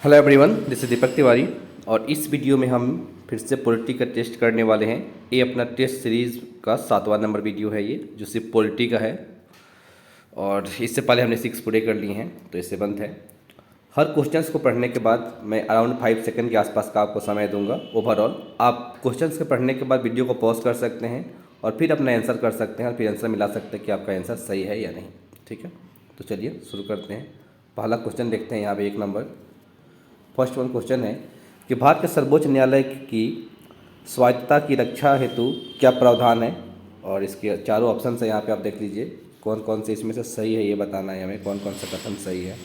Hello everyone, this is Deepak Tiwari. और इस video में हम फिर से पॉलिटी का टेस्ट करने वाले हैं। ये अपना टेस्ट सीरीज़ का 7वां नंबर वीडियो है ये, जो सिर्फ पॉलिटी का है। और इससे पहले हमने 6 पूरे कर लिए हैं, तो ये 7th है। हर क्वेश्चंस को पढ़ने के बाद मैं अराउंड 5 सेकंड के आसपास का आपको समय दूंगा ओवरऑल। आप क्वेश्चंस के पढ़ने के बाद वीडियो को पॉज कर सकते हैं और फिर अपना आंसर कर सकते हैं और फिर आंसर मिला सकते हैं कि आपका आंसर सही है या नहीं। ठीक है, तो चलिए शुरू करते हैं। पहला क्वेश्चन देखते हैं यहाँ पे 1 नंबर। फर्स्ट वन क्वेश्चन है कि भारत के सर्वोच्च न्यायालय की स्वायत्तता की रक्षा हेतु क्या प्रावधान है। और इसके चारों ऑप्शन है यहाँ पे, आप देख लीजिए कौन कौन से इसमें से सही है, ये बताना है हमें कौन कौन सा कथन सही है।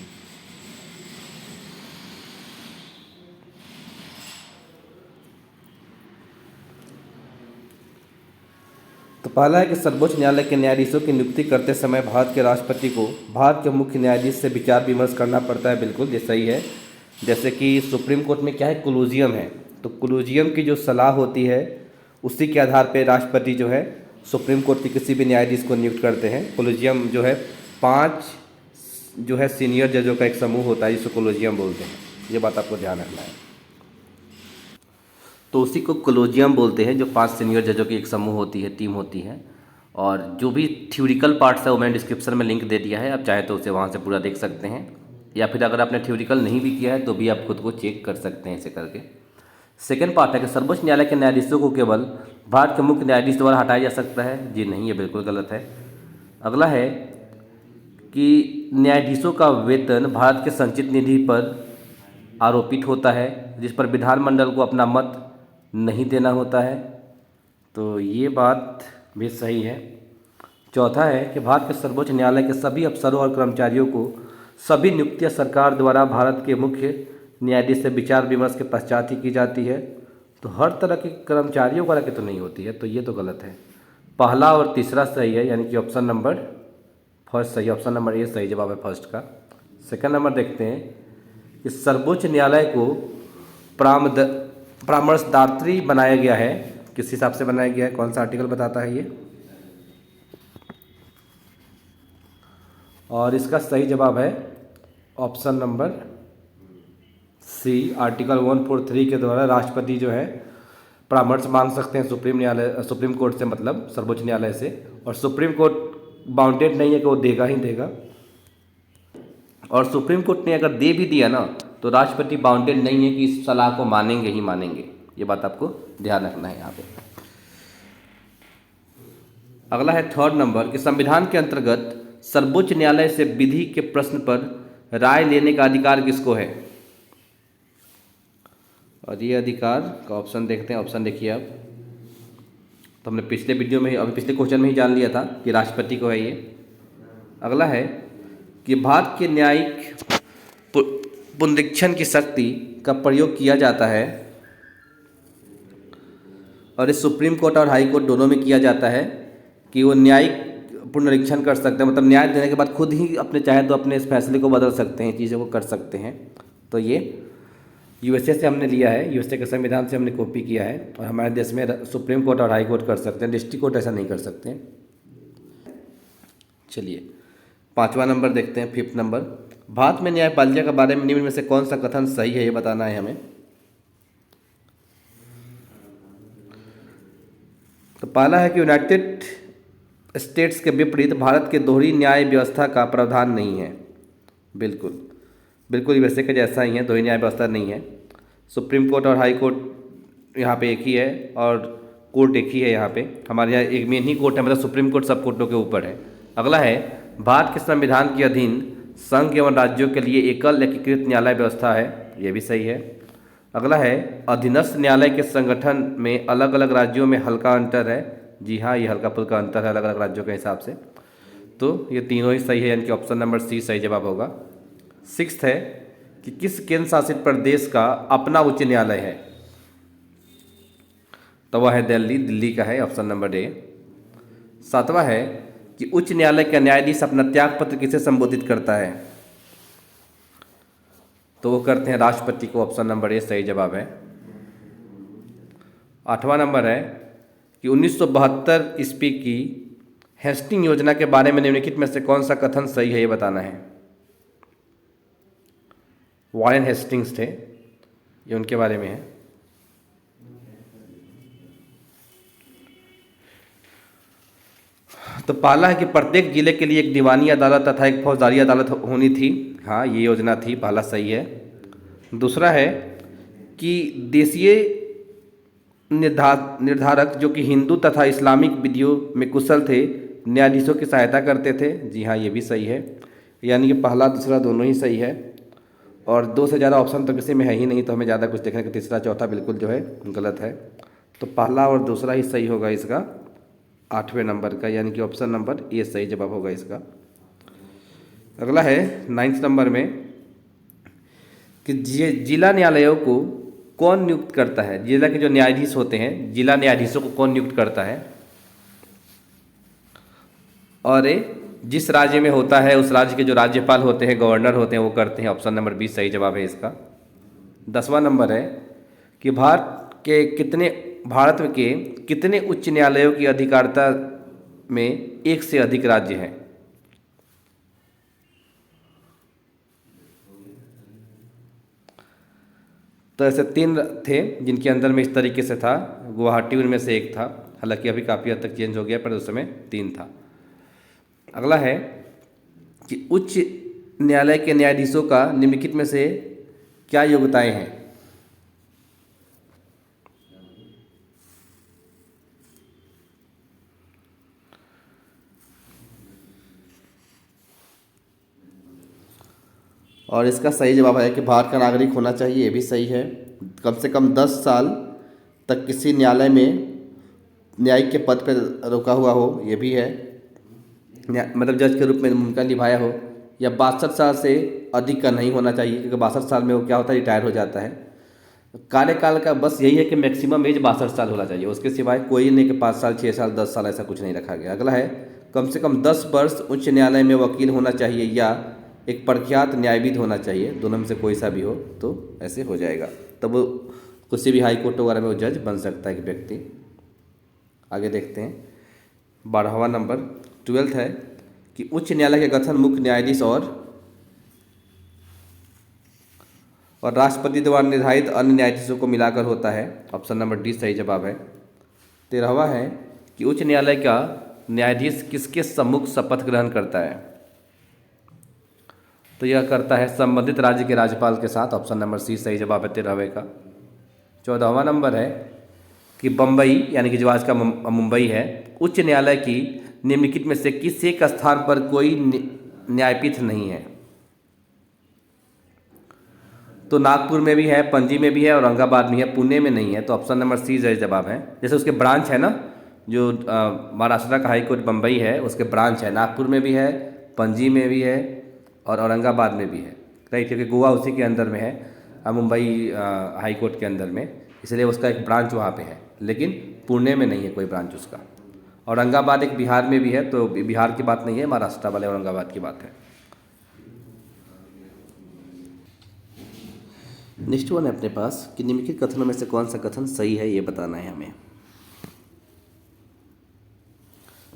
तो पहला है कि सर्वोच्च न्यायालय के न्यायाधीशों की नियुक्ति करते समय भारत के राष्ट्रपति को भारत के मुख्य न्यायाधीश से विचार विमर्श करना पड़ता है। बिल्कुल ये सही है। जैसे कि सुप्रीम कोर्ट में क्या है, कोलिजियम है, तो कोलिजियम की जो सलाह होती है उसी के आधार पर राष्ट्रपति जो है सुप्रीम कोर्ट के किसी भी न्यायाधीश को नियुक्त करते हैं। कोलिजियम जो है 5 जो है सीनियर जजों का एक समूह होता है जिसको कोलिजियम बोलते हैं। ये बात आपको ध्यान रखना है। तो उसी को कोलिजियम बोलते हैं, जो 5 सीनियर जजों की एक समूह होती है, टीम होती है। और जो भी थ्योरिकल पार्ट्स है वो मैंने डिस्क्रिप्शन में लिंक दे दिया है, आप चाहे तो उसे वहाँ से पूरा देख सकते हैं, या फिर अगर आपने थ्योरिकल नहीं भी किया है तो भी आप खुद को चेक कर सकते हैं ऐसे करके। सेकेंड पार्ट है कि सर्वोच्च न्यायालय के न्यायाधीशों को केवल भारत के मुख्य न्यायाधीश द्वारा हटाया जा सकता है। जी नहीं, ये बिल्कुल गलत है। अगला है कि न्यायाधीशों का वेतन भारत के संचित निधि पर आरोपित होता है, जिस पर विधानमंडल को अपना मत नहीं देना होता है, तो ये बात भी सही है। चौथा है कि भारत के सर्वोच्च न्यायालय के सभी अफसरों और कर्मचारियों को सभी नियुक्तियां सरकार द्वारा भारत के मुख्य न्यायाधीश से विचार विमर्श के पश्चात ही की जाती है। तो हर तरह के कर्मचारियों का के तो नहीं होती है, तो ये तो गलत है। पहला और तीसरा सही है, यानी कि ऑप्शन नंबर फर्स्ट सही, ऑप्शन नंबर ए सही जवाब है फर्स्ट का। सेकंड नंबर देखते हैं कि सर्वोच्च न्यायालय को परामर्शदात्री बनाया गया है, किस हिसाब से बनाया गया है, कौन सा आर्टिकल बताता है ये। और इसका सही जवाब है ऑप्शन नंबर सी, आर्टिकल 143 के द्वारा राष्ट्रपति जो है परामर्श मांग सकते हैं सुप्रीम कोर्ट से, मतलब सर्वोच्च न्यायालय से। और सुप्रीम कोर्ट बाउंडेड नहीं है कि वो देगा ही देगा। और सुप्रीम कोर्ट ने अगर दे भी दिया ना, तो राष्ट्रपति बाउंडेड नहीं है कि इस सलाह को मानेंगे ही मानेंगे। ये बात आपको ध्यान रखना है यहाँ पे। अगला है थर्ड नंबर कि संविधान के अंतर्गत सर्वोच्च न्यायालय से विधि के प्रश्न पर राय लेने का अधिकार किसको है। और ये अधिकार का ऑप्शन देखते हैं। ऑप्शन देखिए आप, तो हमने पिछले वीडियो में अभी पिछले क्वेश्चन में ही जान लिया था कि राष्ट्रपति को है ये। अगला है कि भारत के न्यायिक पुनरीक्षण की शक्ति का प्रयोग किया जाता है, और इस सुप्रीम कोर्ट और हाई कोर्ट दोनों में किया जाता है कि वो न्यायिक पुनरीक्षण कर सकते हैं, मतलब न्याय देने के बाद खुद ही अपने चाहे तो अपने इस फैसले को बदल सकते हैं, चीज़ों को कर सकते हैं। तो ये यूएसए से हमने लिया है, यूएसए के संविधान से हमने कॉपी किया है। और हमारे देश में सुप्रीम कोर्ट और हाई कोर्ट कर सकते हैं, डिस्ट्रिक्ट कोर्ट ऐसा नहीं कर सकते हैं। चलिए 5वां नंबर देखते हैं, 5th नंबर। भारत में न्यायपालिका के बारे में निम्न में से कौन सा कथन सही है, ये बताना है हमें। तो पहला है कि यूनाइटेड स्टेट्स के विपरीत भारत के दोहरी न्याय व्यवस्था का प्रावधान नहीं है। बिल्कुल वैसे के जैसा ही है, दोहरी न्याय व्यवस्था नहीं है। सुप्रीम कोर्ट और हाई कोर्ट यहाँ पे एक ही है, और कोर्ट एक ही है यहाँ पे। हमारे यहाँ एक मेन ही कोर्ट है, मतलब सुप्रीम कोर्ट सब कोर्टों के ऊपर है। अगला है भारत के संविधान के अधीन संघ एवं राज्यों के लिए एकल एकीकृत न्यायालय व्यवस्था है, ये भी सही है। अगला है अधीनस्थ न्यायालय के संगठन में अलग अलग राज्यों में हल्का अंतर है। जी हाँ, ये हल्का फुल्का अंतर है अलग अलग राज्यों के हिसाब से। तो ये तीनों ही सही है, यानी कि ऑप्शन नंबर सी सही जवाब होगा। 6th है कि किस केंद्र शासित प्रदेश का अपना उच्च न्यायालय है। तो वह है दिल्ली का है, ऑप्शन नंबर ए। 7वां है कि उच्च न्यायालय का न्यायाधीश अपना त्याग पत्र किसे संबोधित करता है। तो वो करते हैं राष्ट्रपति को, ऑप्शन नंबर ए सही जवाब है। 8वां नंबर है कि 1972 ईस्वी की हेस्टिंग योजना के बारे में निम्नलिखित में से कौन सा कथन सही है, ये बताना है। वॉरेन हेस्टिंग्स थे, ये उनके बारे में है। तो पहला है कि प्रत्येक जिले के लिए एक दीवानी अदालत तथा एक फौजदारी अदालत होनी थी। हाँ, ये योजना थी, पहला सही है। दूसरा है कि देशीय निर्धारक जो कि हिंदू तथा इस्लामिक विधियों में कुशल थे, न्यायाधीशों की सहायता करते थे। जी हाँ, ये भी सही है, यानी कि पहला दूसरा दोनों ही सही है। और दो से ज़्यादा ऑप्शन तो किसी में है ही नहीं, तो हमें ज़्यादा कुछ देखने का, तीसरा चौथा बिल्कुल जो है गलत है। तो पहला और दूसरा ही सही होगा इसका 8वें नंबर का, यानी कि ऑप्शन नंबर ए सही जवाब होगा इसका। अगला है 9th नंबर में कि जिला न्यायालयों को कौन नियुक्त करता है। जिला के जो न्यायाधीश होते हैं, जिला न्यायाधीशों को कौन नियुक्त करता है। और जिस राज्य में होता है उस राज्य के जो राज्यपाल होते हैं, गवर्नर होते हैं, वो करते हैं। ऑप्शन नंबर 20 सही जवाब है इसका। 10वां नंबर है कि भारत के कितने उच्च न्यायालयों की अधिकारिता में एक से अधिक राज्य हैं। तो ऐसे 3 थे जिनके अंदर में इस तरीके से था। गुवाहाटी उनमें से एक था, हालांकि अभी काफ़ी हद तक चेंज हो गया, पर उस समय 3 था। अगला है कि उच्च न्यायालय के न्यायाधीशों का निम्नलिखित में से क्या योग्यताएं हैं। और इसका सही जवाब है कि भारत का नागरिक होना चाहिए, ये भी सही है। कम से कम 10 साल तक किसी न्यायालय में न्यायिक के पद पर रुका हुआ हो, ये भी है। मतलब जज के रूप में भूमिका निभाया हो, या 62 साल से अधिक का नहीं होना चाहिए, क्योंकि 62 साल में वो क्या होता है, रिटायर हो जाता है। कार्यकाल का बस यही है कि मैक्सिमम एज 62 साल होना चाहिए, उसके सिवाय कोई नहीं कि 5 साल 6 साल 10 साल ऐसा कुछ नहीं रखा गया। अगला है कम से कम 10 वर्ष उच्च न्यायालय में वकील होना चाहिए या एक प्रख्यात न्यायविद होना चाहिए। दोनों में से कोई सा भी हो तो ऐसे हो जाएगा, तब वो किसी भी हाई कोर्ट वगैरह में वो जज बन सकता है एक व्यक्ति। आगे देखते हैं 12वां नंबर 12th है कि उच्च न्यायालय के गठन मुख्य न्यायाधीश और राष्ट्रपति द्वारा निर्धारित अन्य न्यायाधीशों को मिलाकर होता है। ऑप्शन नंबर डी सही जवाब है। 13वां है कि उच्च न्यायालय का न्यायाधीश किसके सम्मुख शपथ ग्रहण करता है। तो यह करता है संबंधित राज्य के राज्यपाल के साथ। ऑप्शन नंबर सी सही जवाब है 13वें का। 14वां नंबर है कि बम्बई, यानी कि जो आज का मुंबई है, उच्च न्यायालय की निम्नलिखित में से किस एक स्थान पर कोई न्यायपीठ नहीं है। तो नागपुर में भी है, पणजी में भी है, औरंगाबाद में है, पुणे में नहीं है। तो ऑप्शन नंबर सी सही जवाब है। जैसे उसके ब्रांच है ना, जो महाराष्ट्र का हाई कोर्ट बम्बई है, उसके ब्रांच है, नागपुर में भी है, पणजी में भी है और औरंगाबाद में भी है, राइट, क्योंकि गोवा उसी के अंदर में है, मुंबई हाई कोर्ट के अंदर में, इसलिए उसका एक ब्रांच वहाँ पे है, लेकिन पुणे में नहीं है कोई ब्रांच उसका। औरंगाबाद एक बिहार में भी है, तो बिहार की बात नहीं है, महाराष्ट्र वाले औरंगाबाद की बात है। नेक्स्ट वन है अपने पास कि निम्नलिखित कथनों में से कौन सा कथन सही है, ये बताना है हमें।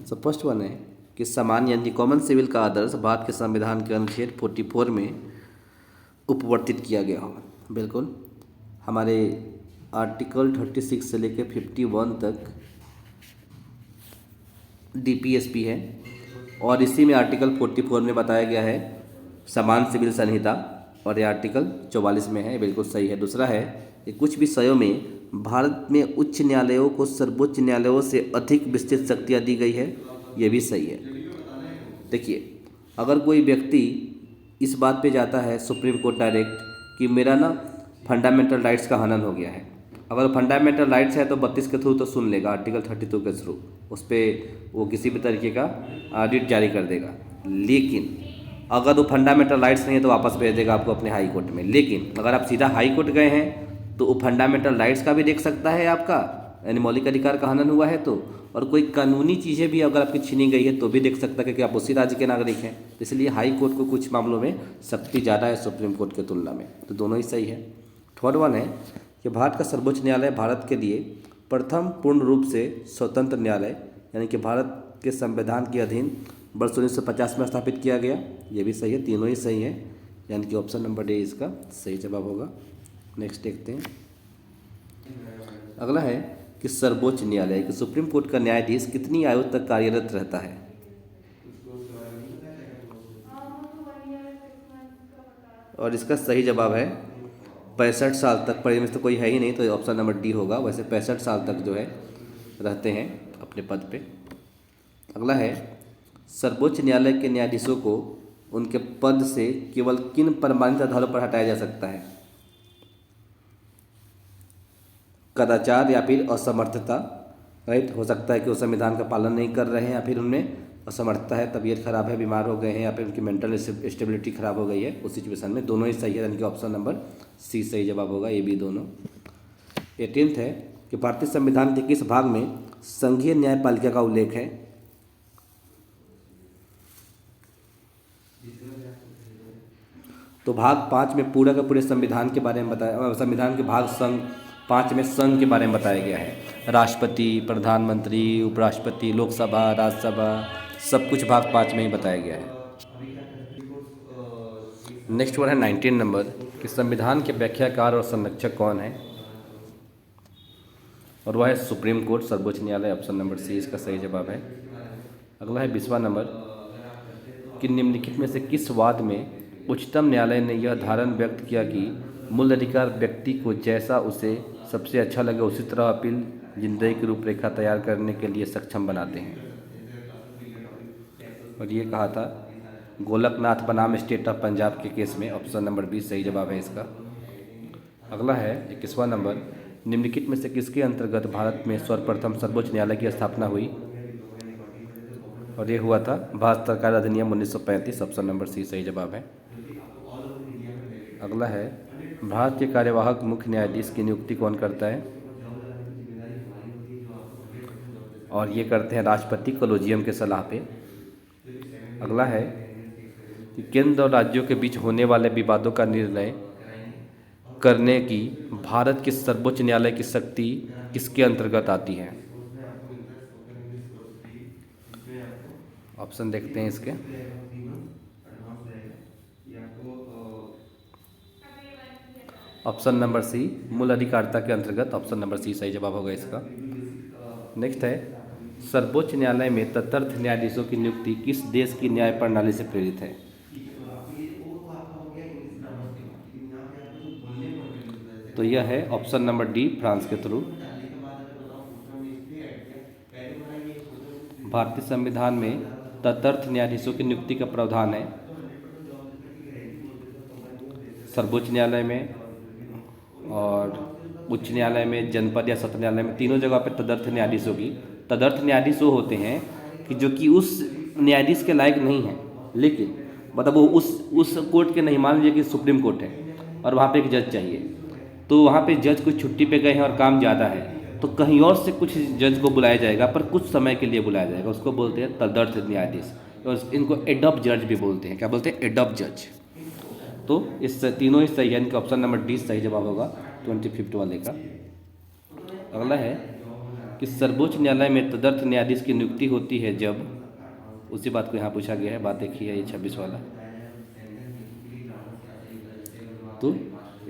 तो फर्स्ट वन है कि सामान्य यानी कॉमन सिविल का आदर्श भारत के संविधान के अनुच्छेद 44 में उपवर्तित किया गया हो। बिल्कुल, हमारे आर्टिकल 36 से लेकर 51 तक DPSP है, और इसी में आर्टिकल 44 में बताया गया है समान सिविल संहिता, और ये आर्टिकल 44 में है, बिल्कुल सही है। दूसरा है कि कुछ विषयों में भारत में उच्च न्यायालयों को सर्वोच्च न्यायालयों से अधिक विस्तृत शक्तियाँ दी गई है, ये भी सही है। देखिए, अगर कोई व्यक्ति इस बात पे जाता है सुप्रीम कोर्ट डायरेक्ट कि मेरा ना फंडामेंटल राइट्स का हनन हो गया है, अगर फंडामेंटल राइट्स है तो 32 के थ्रू तो सुन लेगा, आर्टिकल 32 के थ्रू उस पर वो किसी भी तरीके का रिट जारी कर देगा। लेकिन अगर वो फंडामेंटल राइट्स नहीं है तो वापस भेज देगा आपको अपने हाई कोर्ट में। लेकिन अगर आप सीधा हाई कोर्ट गए हैं तो वो फंडामेंटल राइट्स का भी देख सकता है आपका, यानी मौलिक अधिकार का हनन हुआ है तो, और कोई कानूनी चीज़ें भी अगर आपकी छीनी गई है तो भी देख सकता है, क्योंकि आप उसी राज्य के नागरिक हैं। इसलिए हाई कोर्ट को कुछ मामलों में शक्ति ज़्यादा है सुप्रीम कोर्ट की तुलना में, तो दोनों ही सही है। थर्ड वन है कि भारत का सर्वोच्च न्यायालय भारत के लिए प्रथम पूर्ण रूप से स्वतंत्र न्यायालय, यानी कि भारत के संविधान के अधीन वर्ष 1950 में स्थापित किया गया, ये भी सही है, तीनों ही सही है। यानी कि ऑप्शन नंबर डी इसका सही जवाब होगा। नेक्स्ट देखते हैं। अगला है कि सर्वोच्च न्यायालय कि सुप्रीम कोर्ट का न्यायाधीश कितनी आयु तक कार्यरत रहता है। और इसका सही जवाब है 65 साल तक। पर इनमें से तो कोई है ही नहीं, तो ऑप्शन नंबर डी होगा। वैसे 65 साल तक जो है रहते हैं अपने पद पे। अगला है सर्वोच्च न्यायालय के न्यायाधीशों को उनके पद से केवल किन प्रमाणित आधारों पर हटाया जा सकता है। कदाचार या फिर असमर्थता, राइट। हो सकता है कि वो संविधान का पालन नहीं कर रहे हैं, या फिर उनमें असमर्थता है, तबीयत खराब है, बीमार हो गए हैं, या फिर उनकी मेंटल स्टेबिलिटी खराब हो गई है। उस सिचुएशन में दोनों ही सही है, यानी कि ऑप्शन नंबर सी सही जवाब होगा। ये भी दोनों। 18th है कि भारतीय संविधान के किस भाग में संघीय न्यायपालिका का उल्लेख है। तो भाग 5 में पूरा का पूरे संविधान के बारे में बताया, संविधान के भाग संघ 5 में संघ के बारे में बताया गया है। राष्ट्रपति, प्रधानमंत्री, उपराष्ट्रपति, लोकसभा, राज्यसभा, सब कुछ भाग 5 में ही बताया गया है। नेक्स्ट वन है 19 नंबर कि संविधान के व्याख्याकार और संरक्षक कौन है। और वह है सुप्रीम कोर्ट, सर्वोच्च न्यायालय। ऑप्शन नंबर सी इसका सही जवाब है। अगला है 20वां नंबर कि निम्नलिखित में से किस वाद में उच्चतम न्यायालय ने यह धारणा व्यक्त किया कि मूल अधिकार व्यक्ति को जैसा उसे सबसे अच्छा लगे उसी तरह अपील जिंदगी की रूपरेखा तैयार करने के लिए सक्षम बनाते हैं। और ये कहा था गोलकनाथ बनाम स्टेट ऑफ पंजाब के केस में। ऑप्शन नंबर 20 सही जवाब है इसका। अगला है 21वां नंबर निम्नलिखित में से किसके अंतर्गत भारत में सर्वप्रथम सर्वोच्च न्यायालय की स्थापना हुई। और ये हुआ था भारत सरकार अधिनियम 1935। ऑप्शन नंबर सी सही जवाब है। अगला है भारत के कार्यवाहक मुख्य न्यायाधीश की नियुक्ति कौन करता है। और ये करते हैं राष्ट्रपति कोलोजियम के सलाह पे। अगला है कि केंद्र और राज्यों के बीच होने वाले विवादों का निर्णय करने की भारत के सर्वोच्च न्यायालय की शक्ति किसके अंतर्गत आती है। ऑप्शन देखते हैं इसके। ऑप्शन नंबर सी मूल अधिकारिता के अंतर्गत। ऑप्शन नंबर सी सही जवाब होगा इसका। नेक्स्ट है सर्वोच्च न्यायालय में तदर्थ न्यायाधीशों की नियुक्ति किस देश की न्याय प्रणाली से प्रेरित है। तो यह है ऑप्शन नंबर डी फ्रांस के थ्रू। भारतीय संविधान में तदर्थ न्यायाधीशों की नियुक्ति का प्रावधान है सर्वोच्च न्यायालय में और उच्च न्यायालय में, जनपद या सत्र न्यायालय में, तीनों जगह पे तदर्थ न्यायाधीश होगी। तदर्थ न्यायाधीश वो होते हैं कि जो कि उस न्यायाधीश के लायक नहीं है, लेकिन मतलब वो उस कोर्ट के नहीं। मान लीजिए कि सुप्रीम कोर्ट है और वहाँ पे एक जज चाहिए, तो वहाँ पे जज कुछ छुट्टी पे गए हैं और काम ज़्यादा है, तो कहीं और से कुछ जज को बुलाया जाएगा, पर कुछ समय के लिए बुलाया जाएगा। उसको बोलते हैं तदर्थ न्यायाधीश। और इनको एडॉप जज भी बोलते हैं। क्या बोलते हैं? एडॉप जज। तो इस तीनों ही सही है, इनका ऑप्शन नंबर डी सही जवाब होगा 25 वाले का। अगला है कि सर्वोच्च न्यायालय में तदर्थ न्यायाधीश की नियुक्ति होती है जब, उसी बात को यहाँ पूछा गया है। बात देखिए ये 26 वाला। तो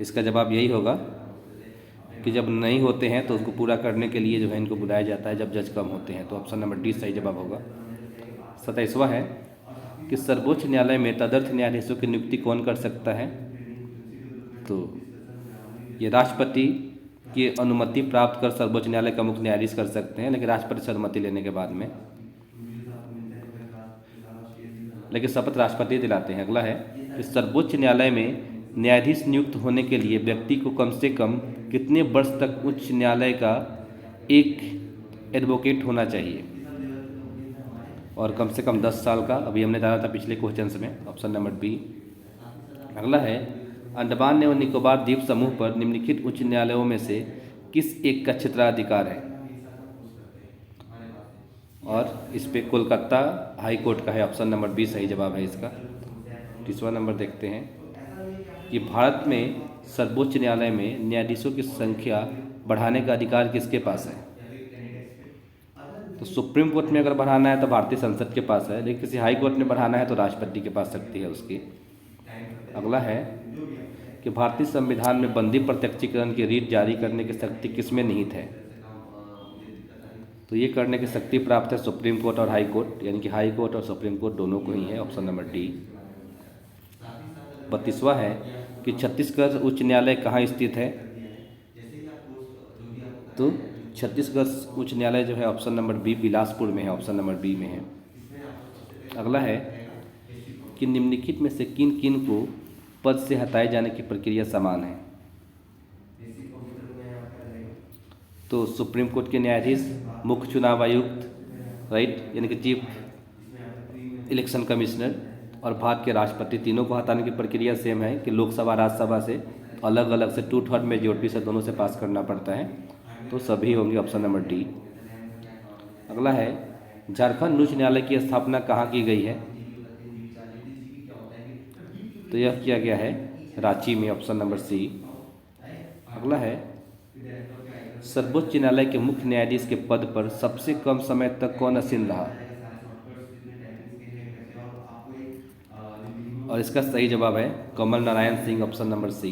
इसका जवाब यही होगा कि जब नहीं होते हैं तो उसको पूरा करने के लिए जो है इनको बुलाया जाता है जब जज कम होते हैं। तो ऑप्शन नंबर डी सही जवाब होगा। 27वां है कि सर्वोच्च न्यायालय में तदर्थ न्यायाधीशों की नियुक्ति कौन कर सकता है। तो ये राष्ट्रपति की अनुमति प्राप्त कर सर्वोच्च न्यायालय का मुख्य न्यायाधीश कर सकते हैं, लेकिन राष्ट्रपति से अनुमति लेने के बाद में, लेकिन शपथ राष्ट्रपति दिलाते हैं। अगला है कि सर्वोच्च न्यायालय में न्यायाधीश नियुक्त होने के लिए व्यक्ति को कम से कम कितने वर्ष तक उच्च न्यायालय का एक एडवोकेट होना चाहिए। और कम से कम 10 साल का, अभी हमने जाना था पिछले क्वेश्चंस में। Option number B. अगला है अंडमान एवं निकोबार द्वीप समूह पर निम्नलिखित उच्च न्यायालयों में से किस एक का क्षेत्राधिकार है। और इस पे कोलकाता हाई कोर्ट का है। ऑप्शन नंबर बी सही जवाब है इसका। 30वां नंबर देखते हैं कि भारत में सर्वोच्च न्यायालय में न्यायाधीशों की संख्या बढ़ाने का अधिकार किसके पास है। तो सुप्रीम कोर्ट में अगर बढ़ाना है तो भारतीय संसद के पास है, लेकिन किसी हाई कोर्ट में बढ़ाना है तो राष्ट्रपति के पास शक्ति है उसकी। अगला है कि भारतीय संविधान में बंदी प्रत्यक्षीकरण की रीट जारी करने की शक्ति किसमें निहित है? तो ये करने की शक्ति प्राप्त है सुप्रीम कोर्ट और हाई कोर्ट, यानी कि हाई कोर्ट और सुप्रीम कोर्ट दोनों को ही है, ऑप्शन नंबर डी। 32वां है कि छत्तीसगढ़ उच्च न्यायालय कहाँ स्थित है? तो छत्तीसगढ़ उच्च न्यायालय जो है ऑप्शन नंबर बी बिलासपुर में है, ऑप्शन नंबर बी में है। अगला है कि निम्नलिखित में से किन किन को पद से हटाए जाने की प्रक्रिया समान है? तो सुप्रीम कोर्ट के न्यायाधीश, मुख्य चुनाव आयुक्त, राइट, यानी कि चीफ इलेक्शन कमिश्नर, और भारत के राष्ट्रपति, तीनों को हटाने की प्रक्रिया सेम है कि लोकसभा राज्यसभा से अलग अलग से 2/3 मेजोरिटी से दोनों से पास करना पड़ता है, तो सभी होंगे, ऑप्शन नंबर डी। अगला है झारखंड उच्च न्यायालय की स्थापना कहाँ की गई है? तो यह किया गया है रांची में, ऑप्शन नंबर सी। अगला है सर्वोच्च न्यायालय के मुख्य न्यायाधीश के पद पर सबसे कम समय तक कौन आसीन रहा? और इसका सही जवाब है Kamal Narayan Singh, option number C.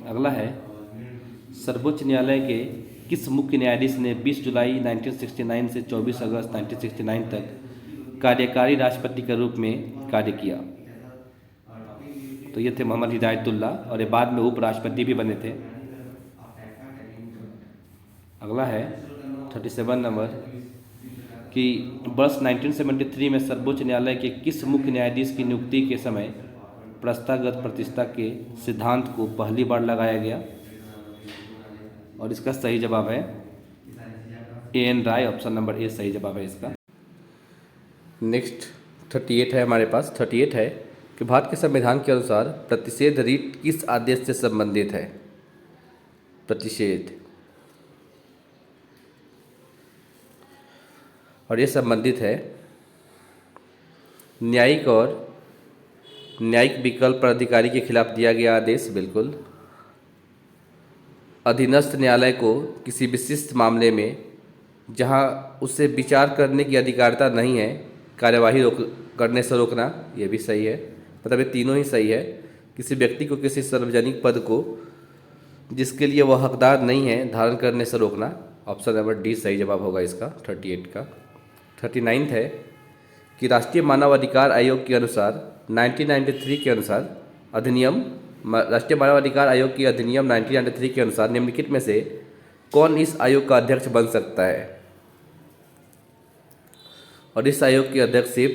अगला है सर्वोच्च न्यायालय के किस मुख्य न्यायाधीश ने 20 जुलाई 1969 से 24 अगस्त 1969 तक कार्यकारी राष्ट्रपति के रूप में कार्य किया? तो ये थे मोहम्मद हिदायतुल्ला, और ये बाद में उपराष्ट्रपति भी बने थे। अगला है 37 नंबर कि वर्ष 1973 में सर्वोच्च न्यायालय के किस मुख्य न्यायाधीश की नियुक्ति के समय प्रस्थागत प्रतिष्ठा के सिद्धांत को पहली बार लगाया गया? और इसका सही जवाब है A.N. Rai, option number A सही जवाब है इसका। नेक्स्ट 38 है हमारे पास। 38 है कि भारत के संविधान के अनुसार प्रतिषेध रीट किस आदेश से संबंधित है? प्रतिषेध, और ये संबंधित है न्यायिक और न्यायिक विकल्प पर अधिकारी के खिलाफ दिया गया आदेश, बिल्कुल। अधीनस्थ न्यायालय को किसी विशिष्ट मामले में जहां उसे विचार करने की अधिकारिता नहीं है कार्यवाही करने से रोकना, ये भी सही है। मतलब ये तीनों ही सही है। किसी व्यक्ति को किसी सार्वजनिक पद को जिसके लिए वह हकदार नहीं है धारण करने से रोकना, ऑप्शन नंबर डी सही जवाब होगा इसका 38 का। 39 है कि राष्ट्रीय मानवाधिकार आयोग के अनुसार 1993 के अनुसार अधिनियम राष्ट्रीय मानवाधिकार आयोग की अधिनियम 1993 के अनुसार निम्नलिखित में से कौन इस आयोग का अध्यक्ष बन सकता है? और इस आयोग के अध्यक्ष सिर्फ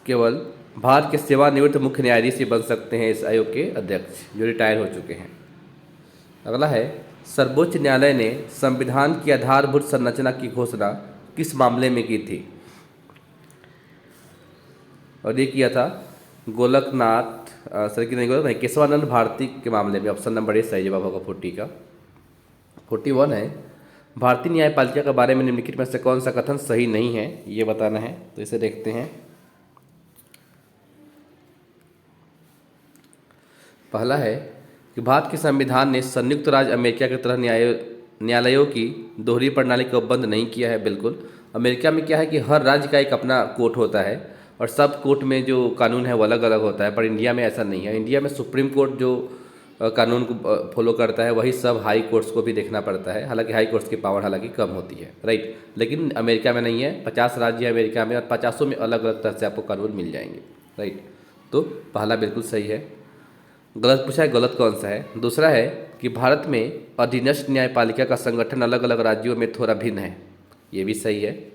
केवल भारत के सेवानिवृत्त मुख्य न्यायाधीश ही बन सकते हैं, इस आयोग के अध्यक्ष जो रिटायर हो चुके हैं। अगला है सर्वोच्च न्यायालय ने संविधान की आधारभूत संरचना की घोषणा किस मामले में की थी? और ये किया था केशवानंद भारती के मामले में, ऑप्शन नंबर ए सही जवाब होगा 40 का। 41 है भारतीय न्यायपालिका के बारे में निम्नलिखित में से कौन सा कथन सही नहीं है, ये बताना है। तो इसे देखते हैं। पहला है कि भारत के संविधान ने संयुक्त राज्य अमेरिका की तरह न्यायालयों की दोहरी प्रणाली को बंद नहीं किया है। बिल्कुल, अमेरिका में क्या है कि हर राज्य का एक अपना कोर्ट होता है और सब कोर्ट में जो कानून है वो अलग अलग होता है, पर इंडिया में ऐसा नहीं है। इंडिया में सुप्रीम कोर्ट जो कानून को फॉलो करता है वही सब हाई कोर्ट्स को भी देखना पड़ता है। हालांकि हाई कोर्ट्स की पावर हालांकि कम होती है, राइट, लेकिन अमेरिका में नहीं है। 50 राज्य है अमेरिका में और 50 में अलग अलग तरह से आपको कानून मिल जाएंगे, राइट। तो पहला बिल्कुल सही है। गलत पूछा है, गलत कौन सा है? दूसरा है कि भारत में अधीनस्थ न्यायपालिका का संगठन अलग अलग राज्यों में थोड़ा भिन्न है, ये भी सही है।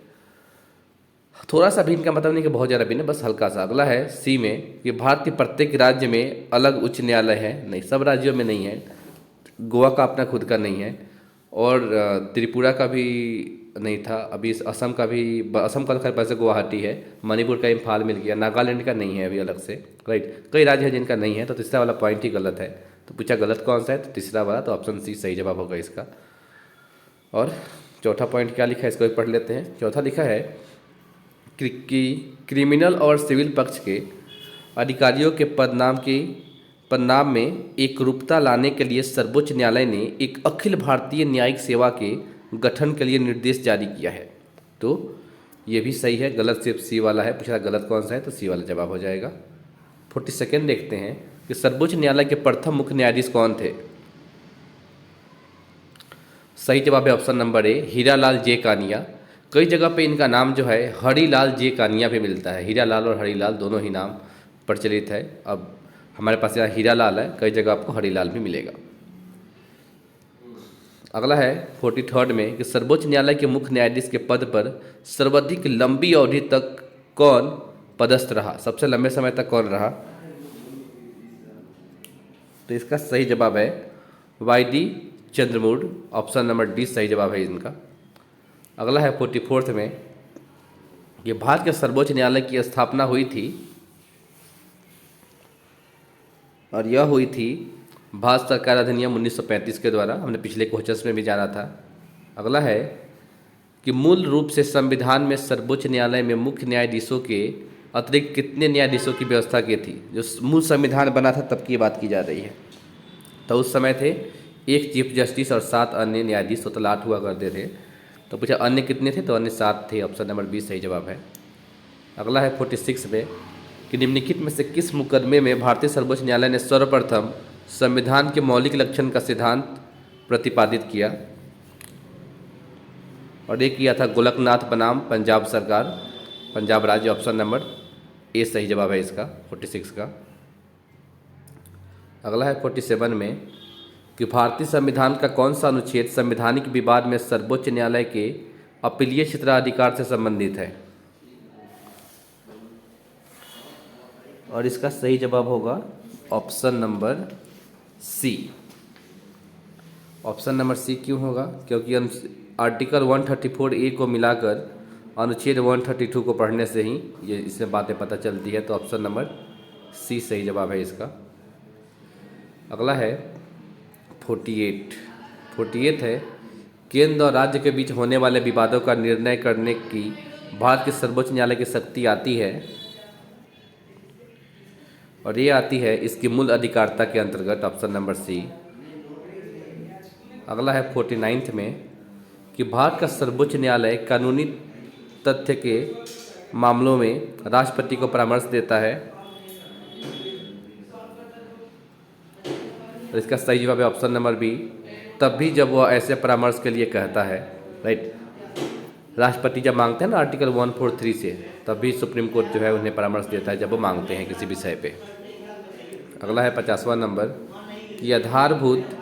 थोड़ा सा भिन्न का मतलब नहीं कि बहुत ज़्यादा भिन्न है, बस हल्का सा। अगला है सी में कि भारत के प्रत्येक राज्य में अलग उच्च न्यायालय है, नहीं, सब राज्यों में नहीं है। गोवा का अपना खुद का नहीं है और त्रिपुरा का भी नहीं था अभी, असम का तो खैर पैसे गुवाहाटी है, मणिपुर का इम्फाल मिल गया, नागालैंड का नहीं है अभी अलग से, राइट। कई राज्य हैं जिनका नहीं है, तो तीसरा वाला पॉइंट ही गलत है। तो पूछा गलत कौन सा है, तो तीसरा वाला, तो ऑप्शन सी सही जवाब होगा इसका। और चौथा पॉइंट क्या लिखा है इसको भी पढ़ लेते हैं। चौथा लिखा है कि क्रिमिनल और सिविल पक्ष के अधिकारियों के पदनाम में एकरूपता लाने के लिए सर्वोच्च न्यायालय ने एक अखिल भारतीय न्यायिक सेवा के गठन के लिए निर्देश जारी किया है। तो ये भी सही है, गलत सिर्फ सी वाला है। पूछा गलत कौन सा है, तो सी वाला जवाब हो जाएगा। 42 देखते हैं कि सर्वोच्च न्यायालय के प्रथम मुख्य न्यायाधीश कौन थे। सही जवाब है ऑप्शन नंबर ए, हीरालाल जे कानिया। कई जगह पे इनका नाम जो है हरिलाल जे कानिया भी मिलता है। हीरालाल और हरिलाल दोनों ही नाम प्रचलित है। अब हमारे पास यहाँ हीरालाल है, कई जगह आपको हरिलाल भी मिलेगा। अगला है 43 में कि सर्वोच्च न्यायालय के मुख्य न्यायाधीश के पद पर सर्वाधिक लंबी अवधि तक कौन पदस्थ रहा, सबसे लंबे समय तक कौन रहा। तो इसका सही जवाब है Y D Chandrachud, option number D सही जवाब है इनका। अगला है 44 में कि भारत के सर्वोच्च न्यायालय की स्थापना हुई थी और यह हुई थी भारत सरकार अधिनियम 1935 के द्वारा। हमने पिछले क्वेश्चंस में भी जाना था। अगला है कि मूल रूप से संविधान में सर्वोच्च न्यायालय में मुख्य न्यायाधीशों के अतिरिक्त कितने न्यायाधीशों की व्यवस्था की थी। जो मूल संविधान बना था तब की बात की जा रही है। तो उस समय थे 1 चीफ जस्टिस और 7 अन्य न्यायाधीश, टोटल 8 हुआ करते थे। तो पूछा अन्य कितने थे, तो अन्य 7 थे, ऑप्शन नंबर बी सही जवाब है। अगला है 46 में कि निम्नलिखित में से किस मुकदमे में भारतीय सर्वोच्च न्यायालय ने सर्वप्रथम संविधान के मौलिक लक्षण का सिद्धांत प्रतिपादित किया। और ये किया था गोलकनाथ बनाम पंजाब सरकार, पंजाब राज्य, ऑप्शन नंबर ए सही जवाब है इसका 46 का। अगला है 47 में कि भारतीय संविधान का कौन सा अनुच्छेद संवैधानिक विवाद में सर्वोच्च न्यायालय के अपीलीय क्षेत्राधिकार से संबंधित है। और इसका सही जवाब होगा option number C. Option number C क्यों होगा, क्योंकि आर्टिकल 134A को मिलाकर अनुच्छेद 132 को पढ़ने से ही ये इसमें बातें पता चलती है। तो ऑप्शन नंबर सी सही जवाब है इसका। अगला है 48 है केंद्र और राज्य के बीच होने वाले विवादों का निर्णय करने की भारत के सर्वोच्च न्यायालय की शक्ति आती है, और ये आती है इसकी मूल अधिकारिता के अंतर्गत, ऑप्शन नंबर सी। अगला है 49 में कि भारत का सर्वोच्च न्यायालय कानूनी तथ्य के मामलों में राष्ट्रपति को परामर्श देता है। और इसका सही जवाब है ऑप्शन नंबर बी, तब भी जब वह ऐसे परामर्श के लिए कहता है। राइट, राष्ट्रपति जब मांगते हैं ना आर्टिकल 143 से, तब भी सुप्रीम कोर्ट जो है उन्हें परामर्श देता है जब वो मांगते हैं किसी विषय पे। अगला है 50वां नंबर कि आधारभूत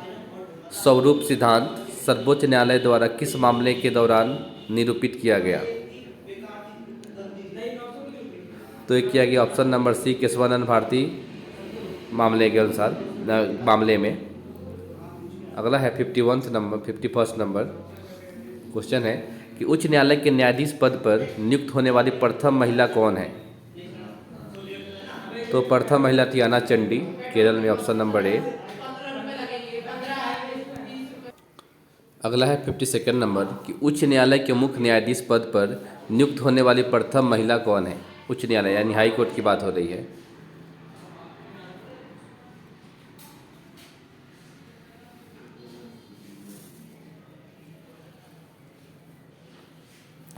स्वरूप सिद्धांत सर्वोच्च न्यायालय द्वारा किस मामले के दौरान निरूपित किया गया। तो ये किया गया option number C, Keshavananda Bharati मामले के अनुसार मामले में। अगला है 51 नंबर क्वेश्चन है कि उच्च न्यायालय के न्यायाधीश पद पर नियुक्त होने वाली प्रथम महिला कौन है। तो प्रथम महिला थी अन्ना चंडी, केरल में, ऑप्शन नंबर ए। अगला है 52 नंबर कि उच्च न्यायालय के मुख्य न्यायाधीश पद पर नियुक्त होने वाली प्रथम महिला कौन है। उच्च न्यायालय यानी हाई कोर्ट की बात हो रही है।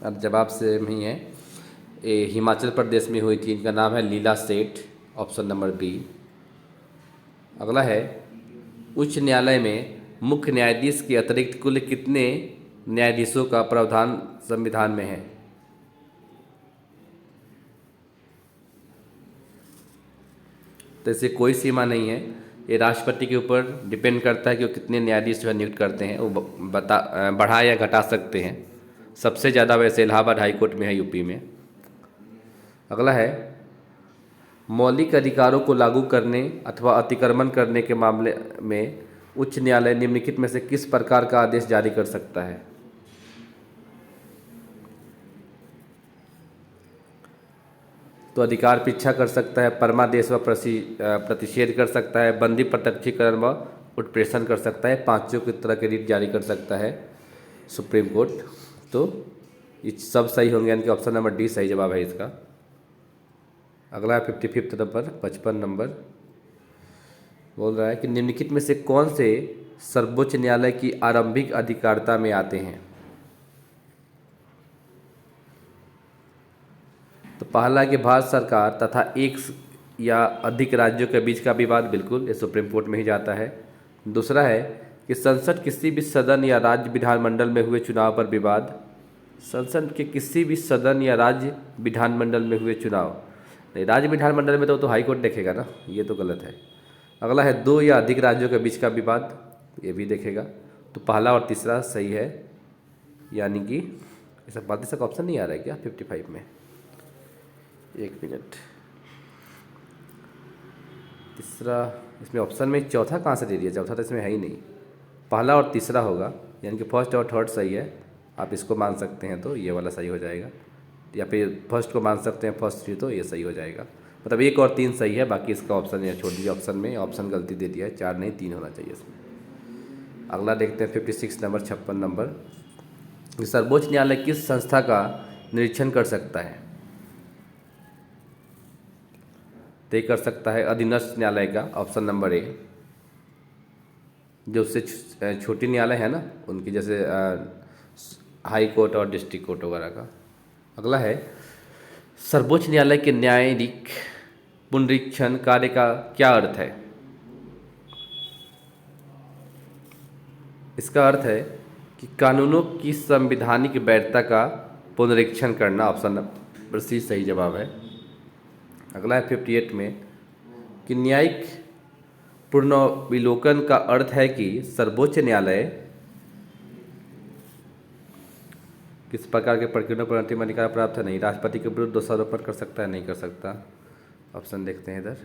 अब जवाब से ही है, ये हिमाचल प्रदेश में हुई थी। इनका नाम है लीला सेठ, ऑप्शन नंबर बी। अगला है उच्च न्यायालय में मुख्य न्यायाधीश के अतिरिक्त कुल कितने न्यायाधीशों का प्रावधान संविधान में है। तो इससे कोई सीमा नहीं है, ये राष्ट्रपति के ऊपर डिपेंड करता है कि वो कितने न्यायाधीश जो है नियुक्त करते हैं। वो बढ़ा या घटा सकते हैं। सबसे ज़्यादा वैसे इलाहाबाद हाई कोर्ट में है, यूपी में। अगला है मौलिक अधिकारों को लागू करने अथवा अतिक्रमण करने के मामले में उच्च न्यायालय निम्नलिखित में से किस प्रकार का आदेश जारी कर सकता है। तो अधिकार पीछा कर सकता है, परमादेश व प्रतिषेध कर सकता है, बंदी प्रत्यक्षीकरण व उत्प्रेषण कर सकता है, पांचों की तरह के रीट जारी कर सकता है सुप्रीम कोर्ट। तो ये सब सही होंगे, यानी कि ऑप्शन नंबर डी सही जवाब है इसका। अगला है 55 नंबर 55 नंबर बोल रहा है कि निम्नलिखित में से कौन से सर्वोच्च न्यायालय की आरंभिक अधिकारिता में आते हैं। तो पहला कि भारत सरकार तथा या अधिक राज्यों के बीच का विवाद, बिल्कुल ये सुप्रीम कोर्ट में ही जाता है। दूसरा है कि संसद किसी भी सदन या राज्य विधानमंडल में हुए चुनाव पर विवाद, संसद के किसी भी सदन या राज्य विधानमंडल में हुए चुनाव, नहीं राज्य विधानमंडल में तो हाई कोर्ट देखेगा ना, ये तो गलत है। अगला है दो या अधिक राज्यों के बीच का विवाद, ये भी देखेगा। तो पहला और तीसरा सही है, यानी कि ऐसा बात का ऑप्शन नहीं आ रहा है क्या 55 में, एक मिनट, तीसरा इसमें ऑप्शन में चौथा कहाँ से दे दिया, चौथा तो इसमें है ही नहीं, पहला और तीसरा होगा, यानी कि फर्स्ट और थर्ड सही है। आप इसको मान सकते हैं तो ये वाला सही हो जाएगा, या फिर फर्स्ट को मान सकते हैं फर्स्ट थ्री, तो ये सही हो जाएगा। मतलब 1 और 3 सही है, बाकी इसका ऑप्शन या छोड़ दीजिए, ऑप्शन में ऑप्शन गलती दे दिया है, 4 नहीं 3 होना चाहिए इसमें। अगला देखते हैं 56 नंबर, 56 नंबर, सर्वोच्च न्यायालय किस संस्था का निरीक्षण कर सकता है? तय कर सकता है अधीनस्थ न्यायालय का, ऑप्शन नंबर ए। जो उससे छोटी न्यायालय है ना उनकी, जैसे हाई कोर्ट और डिस्ट्रिक्ट कोर्ट वगैरह का। अगला है सर्वोच्च न्यायालय के न्यायिक पुनरीक्षण कार्य का क्या अर्थ है? इसका अर्थ है कि कानूनों की संवैधानिक वैधता का पुनरीक्षण करना, ऑप्शन नंबर सी सही जवाब है। अगला है 58 में कि न्यायिक पुनर्विलोकन का अर्थ है कि सर्वोच्च न्यायालय किस प्रकार के प्रक्रिया पर अंतिम अधिकार प्राप्त है? नहीं, राष्ट्रपति के विरुद्ध दोषारोपण कर सकता है? नहीं कर सकता। ऑप्शन देखते हैं इधर,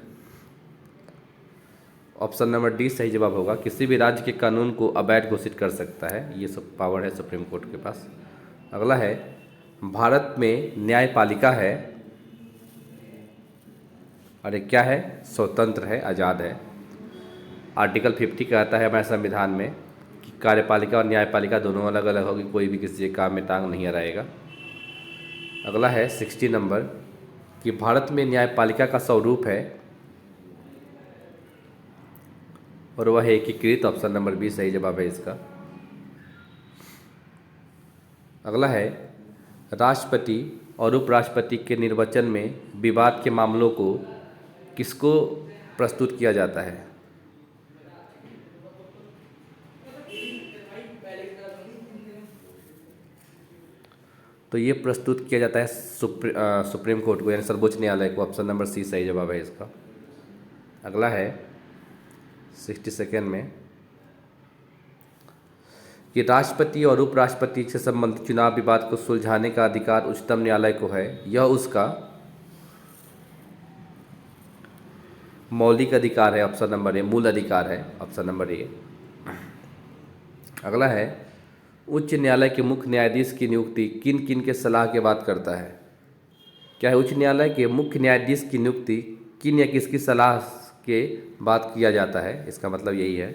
ऑप्शन नंबर डी सही जवाब होगा, किसी भी राज्य के कानून को अवैध घोषित कर सकता है, ये सब पावर है सुप्रीम कोर्ट के पास। अगला है भारत में न्यायपालिका है, अरे क्या है, स्वतंत्र है, आज़ाद है। आर्टिकल 50 कहता है हमारे संविधान में कि कार्यपालिका और न्यायपालिका दोनों अलग अलग होगी, कोई भी किसी एक काम में टांग नहीं अड़ाएगा। अगला है 60 नंबर कि भारत में न्यायपालिका का स्वरूप है और वह है एकीकृत, ऑप्शन नंबर बी सही जवाब है इसका। अगला है राष्ट्रपति और उपराष्ट्रपति के निर्वाचन में विवाद के मामलों को किसको प्रस्तुत किया जाता है? तो ये प्रस्तुत किया जाता है सुप्रीम कोर्ट को, यानी सर्वोच्च न्यायालय को, ऑप्शन नंबर सी सही जवाब है इसका। अगला है 62 में कि राष्ट्रपति और उपराष्ट्रपति से संबंधित चुनाव विवाद को सुलझाने का अधिकार उच्चतम न्यायालय को है, यह उसका मौलिक अधिकार है, ऑप्शन नंबर ए, मूल अधिकार है, ऑप्शन नंबर ए। अगला है उच्च न्यायालय के मुख्य न्यायाधीश की नियुक्ति किन किन के सलाह के बाद करता है? क्या है, उच्च न्यायालय के मुख्य न्यायाधीश की नियुक्ति किन या किसकी सलाह के बाद किया जाता है? इसका मतलब यही है।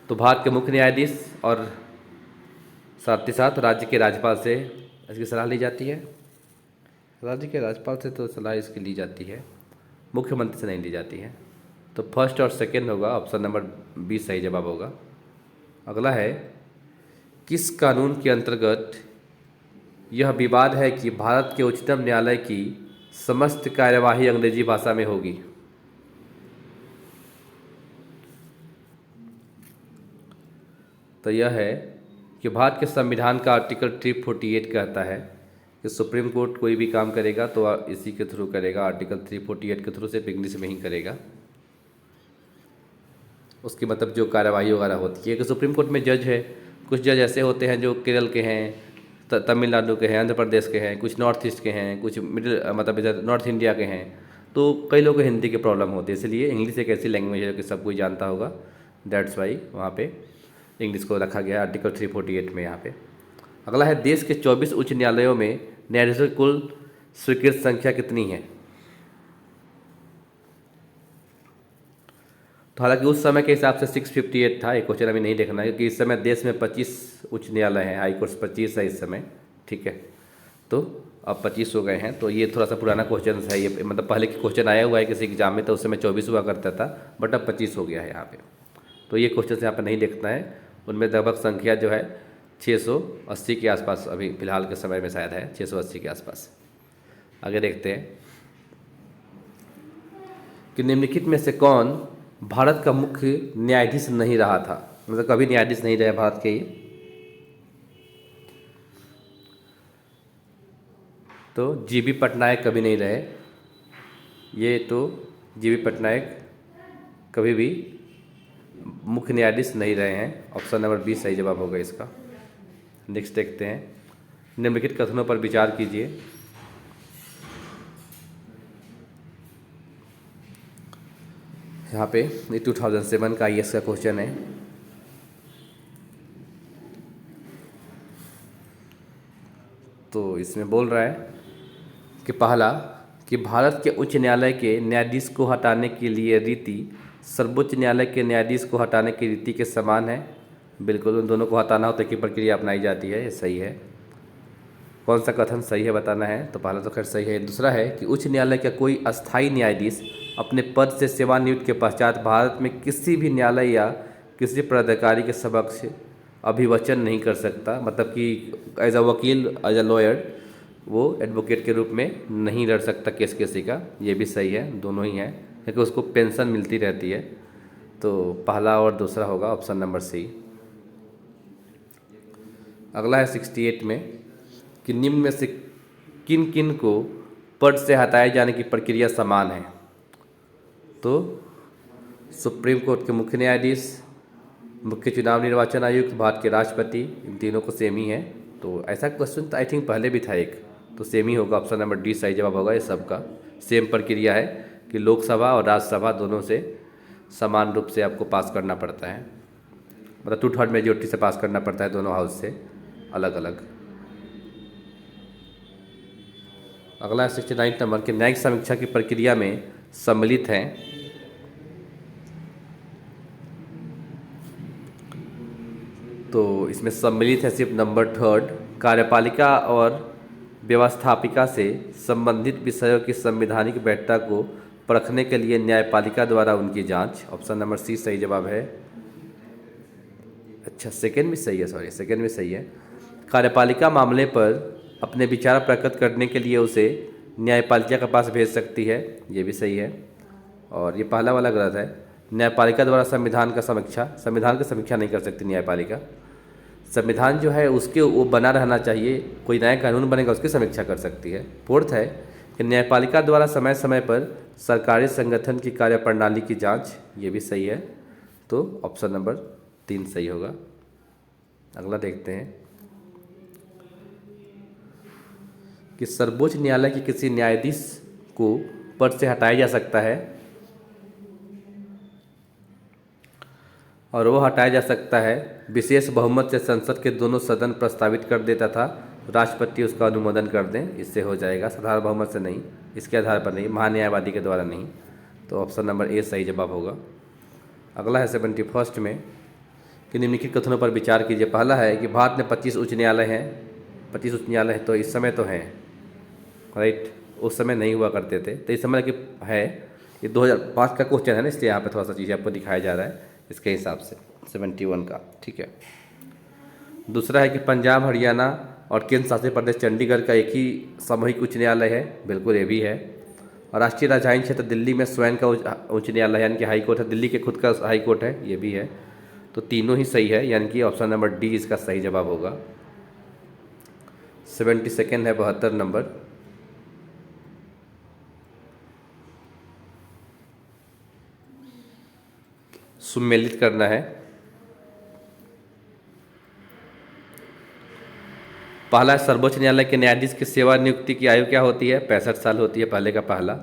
तो भारत के मुख्य न्यायाधीश और साथ ही साथ राज्य के राज्यपाल से इसकी सलाह ली जाती है। राज्य के राज्यपाल से तो सलाह इसकी ली जाती है, मुख्यमंत्री से नहीं ली जाती है। तो फर्स्ट और सेकंड होगा, ऑप्शन नंबर बी सही जवाब होगा। अगला है किस कानून के अंतर्गत यह विवाद है कि भारत के उच्चतम न्यायालय की समस्त कार्यवाही अंग्रेजी भाषा में होगी? तो यह है कि भारत के संविधान का आर्टिकल 348 कहता है कि सुप्रीम कोर्ट कोई भी काम करेगा तो इसी के थ्रू करेगा, आर्टिकल 348 के थ्रू सिर्फ इंग्लिश में ही करेगा। उसकी मतलब जो कार्यवाही वगैरह होती है कि सुप्रीम कोर्ट में जज है, कुछ जज ऐसे होते हैं जो केरल के हैं, तमिलनाडु के हैं, आंध्र प्रदेश के हैं, कुछ नॉर्थ ईस्ट के हैं, कुछ मिडिल मतलब इधर नॉर्थ इंडिया के हैं, तो कई लोगों को हिंदी की प्रॉब्लम होती है, इसलिए इंग्लिश एक ऐसी लैंग्वेज है कि सब कोई जानता होगा, दैट्स वाई वहाँ पे इंग्लिश को रखा गया आर्टिकल 348 में यहाँ पे। अगला है देश के 24 उच्च न्यायालयों में न्यायाधीशों की कुल स्वीकृत संख्या कितनी है? तो हालांकि उस समय के हिसाब से 658 था, एक क्वेश्चन अभी नहीं देखना है क्योंकि इस समय देश में 25 उच्च न्यायालय हैं, हाई कोर्ट 25 है इस समय, ठीक है। तो अब 25 हो गए हैं, तो ये थोड़ा सा पुराना क्वेश्चन है, ये मतलब पहले के क्वेश्चन आया हुआ है किसी एग्जाम में, तो उस समय 24 हुआ करता था, बट अब 25 हो गया है यहाँ पे। तो ये क्वेश्चन यहाँ पर नहीं देखना है, उनमें लगभग संख्या जो है 680 के आसपास अभी फिलहाल के समय में शायद है, 680 के आसपास। आगे देखते हैं कि निम्नलिखित में से कौन भारत का मुख्य न्यायाधीश नहीं रहा था, मतलब कभी न्यायाधीश नहीं रहे भारत के ये। तो जीबी पटनायक कभी नहीं रहे, ये तो जीबी पटनायक कभी भी मुख्य न्यायाधीश नहीं रहे हैं। ऑप्शन नंबर बी सही जवाब होगा इसका। नेक्स्ट देखते हैं, निम्नलिखित कथनों पर विचार कीजिए। यहाँ पे ये 2007 का IAS का क्वेश्चन है। तो इसमें बोल रहा है कि पहला कि भारत के उच्च न्यायालय के न्यायाधीश को हटाने के लिए रीति सर्वोच्च न्यायालय के न्यायाधीश को हटाने की रीति के समान है। बिल्कुल, उन दोनों को हटाना होता है कि प्रक्रिया अपनाई जाती है, ये सही है। कौन सा कथन सही है बताना है, तो पहला तो खैर सही है। दूसरा है कि उच्च न्यायालय का कोई अस्थायी न्यायाधीश अपने पद से सेवानिवृत्ति के पश्चात भारत में किसी भी न्यायालय या किसी पदाधिकारी के समक्ष अभिवचन नहीं कर सकता, मतलब कि एज अ वकील, एज अ लॉयर वो एडवोकेट के रूप में नहीं लड़ सकता केस किसी का, ये भी सही है। दोनों ही हैं क्योंकि उसको पेंशन मिलती रहती है। तो पहला और दूसरा होगा ऑप्शन नंबर सी। अगला है 68 में कि निम्न में से किन किन को पद से हटाए जाने की प्रक्रिया समान है। तो सुप्रीम कोर्ट के मुख्य न्यायाधीश, मुख्य चुनाव निर्वाचन आयुक्त, भारत के राष्ट्रपति, इन तीनों को सेम ही है। तो ऐसा क्वेश्चन तो आई थिंक पहले भी था एक, तो सेम ही होगा। ऑप्शन नंबर डी सही जवाब होगा। ये सबका सेम प्रक्रिया है कि लोकसभा और राज्यसभा दोनों से समान रूप से आपको पास करना पड़ता है, मतलब 2/3 मेजोरिटी से पास करना पड़ता है दोनों हाउस से अलग अलग। अगला 69 नंबर के न्यायिक समीक्षा की प्रक्रिया में सम्मिलित हैं। तो इसमें सम्मिलित है सिर्फ नंबर 3, कार्यपालिका और व्यवस्थापिका से संबंधित विषयों की संवैधानिक वैधता को परखने के लिए न्यायपालिका द्वारा उनकी जांच। ऑप्शन नंबर सी सही जवाब है। अच्छा, सेकंड भी सही है, सॉरी सेकंड भी सही है। कार्यपालिका मामले पर अपने विचार प्रकट करने के लिए उसे न्यायपालिका के पास भेज सकती है, ये भी सही है। और ये पहला वाला गलत है। न्यायपालिका द्वारा संविधान की समीक्षा नहीं कर सकती न्यायपालिका। संविधान जो है उसके वो बना रहना चाहिए, कोई नया कानून बनेगा उसकी समीक्षा कर सकती है। फोर्थ है कि न्यायपालिका द्वारा समय समय पर सरकारी संगठन की कार्यप्रणाली की जांच, ये भी सही है। तो ऑप्शन नंबर 3 सही होगा। अगला देखते हैं कि सर्वोच्च न्यायालय के किसी न्यायाधीश को पद से हटाया जा सकता है और वो हटाया जा सकता है विशेष बहुमत से संसद के दोनों सदन प्रस्तावित कर देता था, राष्ट्रपति उसका अनुमोदन कर दें, इससे हो जाएगा। साधारण बहुमत से नहीं, इसके आधार पर नहीं, महान्यायवादी के द्वारा नहीं। तो ऑप्शन नंबर ए सही जवाब होगा। अगला है 71 में कि निम्नलिखित कथनों पर विचार कीजिए। पहला है कि भारत में 25 उच्च न्यायालय हैं। 25 उच्च न्यायालय तो इस समय तो हैं, राइट, उस समय नहीं हुआ करते थे, तो इस समय कि है। ये 2005 का क्वेश्चन है ना, इसलिए यहाँ पे थोड़ा सा चीज़ें आपको दिखाया जा रहा है इसके हिसाब से 71 का, ठीक है। दूसरा है कि पंजाब, हरियाणा और केंद्र शासित प्रदेश चंडीगढ़ का एक ही सामूहिक उच्च न्यायालय है, बिल्कुल ये भी है। और राष्ट्रीय राजधानी क्षेत्र दिल्ली में स्वयं का उच्च न्यायालय यानी कि हाई कोर्ट है, दिल्ली के खुद का हाई कोर्ट है, ये भी है। तो तीनों ही सही है, यानी कि ऑप्शन नंबर डी इसका सही जवाब होगा। 72 है 72 नंबर। सम्मिलित करना है। पहला सर्वोच्च न्यायालय के न्यायाधीश की सेवा नियुक्ति की आयु क्या होती है? 65 साल होती है, पहले का पहला।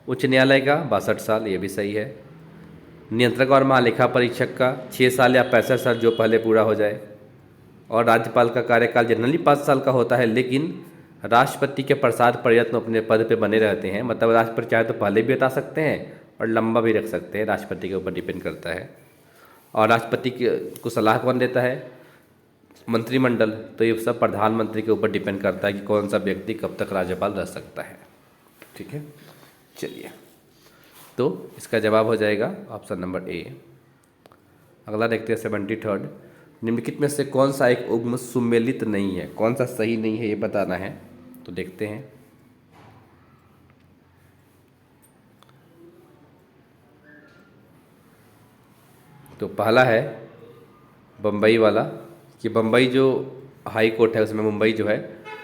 उच्च न्यायालय का 62 साल, ये भी सही है। नियंत्रक और महालेखा परीक्षक का 6 साल या 65 साल, जो पहले पूरा हो जाए। और राज्यपाल का कार्यकाल जनरली 5 साल का होता है, लेकिन राष्ट्रपति के प्रसाद प्रयत्न अपने पद पे बने रहते हैं, मतलब राष्ट्रपति चाहे तो पहले भी हटा सकते हैं और लंबा भी रख सकते हैं, राष्ट्रपति के ऊपर डिपेंड करता है। और राष्ट्रपति को सलाह कौन देता है? मंत्रिमंडल। तो ये सब प्रधानमंत्री के ऊपर डिपेंड करता है कि कौन सा व्यक्ति कब तक राज्यपाल रह सकता है, ठीक है। चलिए, तो इसका जवाब हो जाएगा ऑप्शन नंबर ए। अगला देखते हैं 73। निम्नलिखित में से कौन सा एक उग्म सुमेलित नहीं है? कौन सा सही नहीं है ये बताना है, तो देखते हैं। तो पहला है बम्बई वाला, कि बम्बई जो हाई कोर्ट है उसमें मुंबई जो है,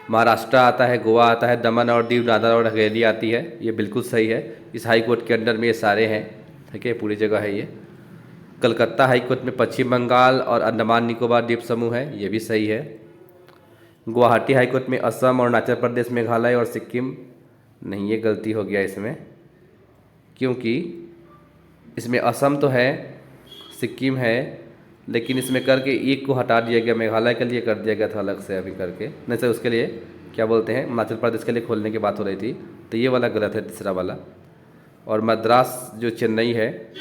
महाराष्ट्र आता है, गोवा आता है, दमन और दीव, दादरा और हवेली आती है। ये बिल्कुल सही है, इस हाई कोर्ट के अंडर में ये सारे हैं, ठीक है, पूरी जगह है ये। कलकत्ता हाई कोर्ट में पश्चिम बंगाल और अंडमान निकोबार द्वीप समूह है, ये भी सही है। गुवाहाटी हाई कोर्ट में असम, अरुणाचल प्रदेश, मेघालय और सिक्किम, नहीं ये गलती हो गया इसमें, क्योंकि इसमें असम तो है, सिक्किम है, लेकिन इसमें करके एक को हटा दिया गया, मेघालय के लिए कर दिया गया था अलग से अभी करके, नहीं सर उसके लिए क्या बोलते हैं, हिमाचल प्रदेश के लिए खोलने की बात हो रही थी, तो ये वाला गलत है तीसरा वाला। और मद्रास जो चेन्नई है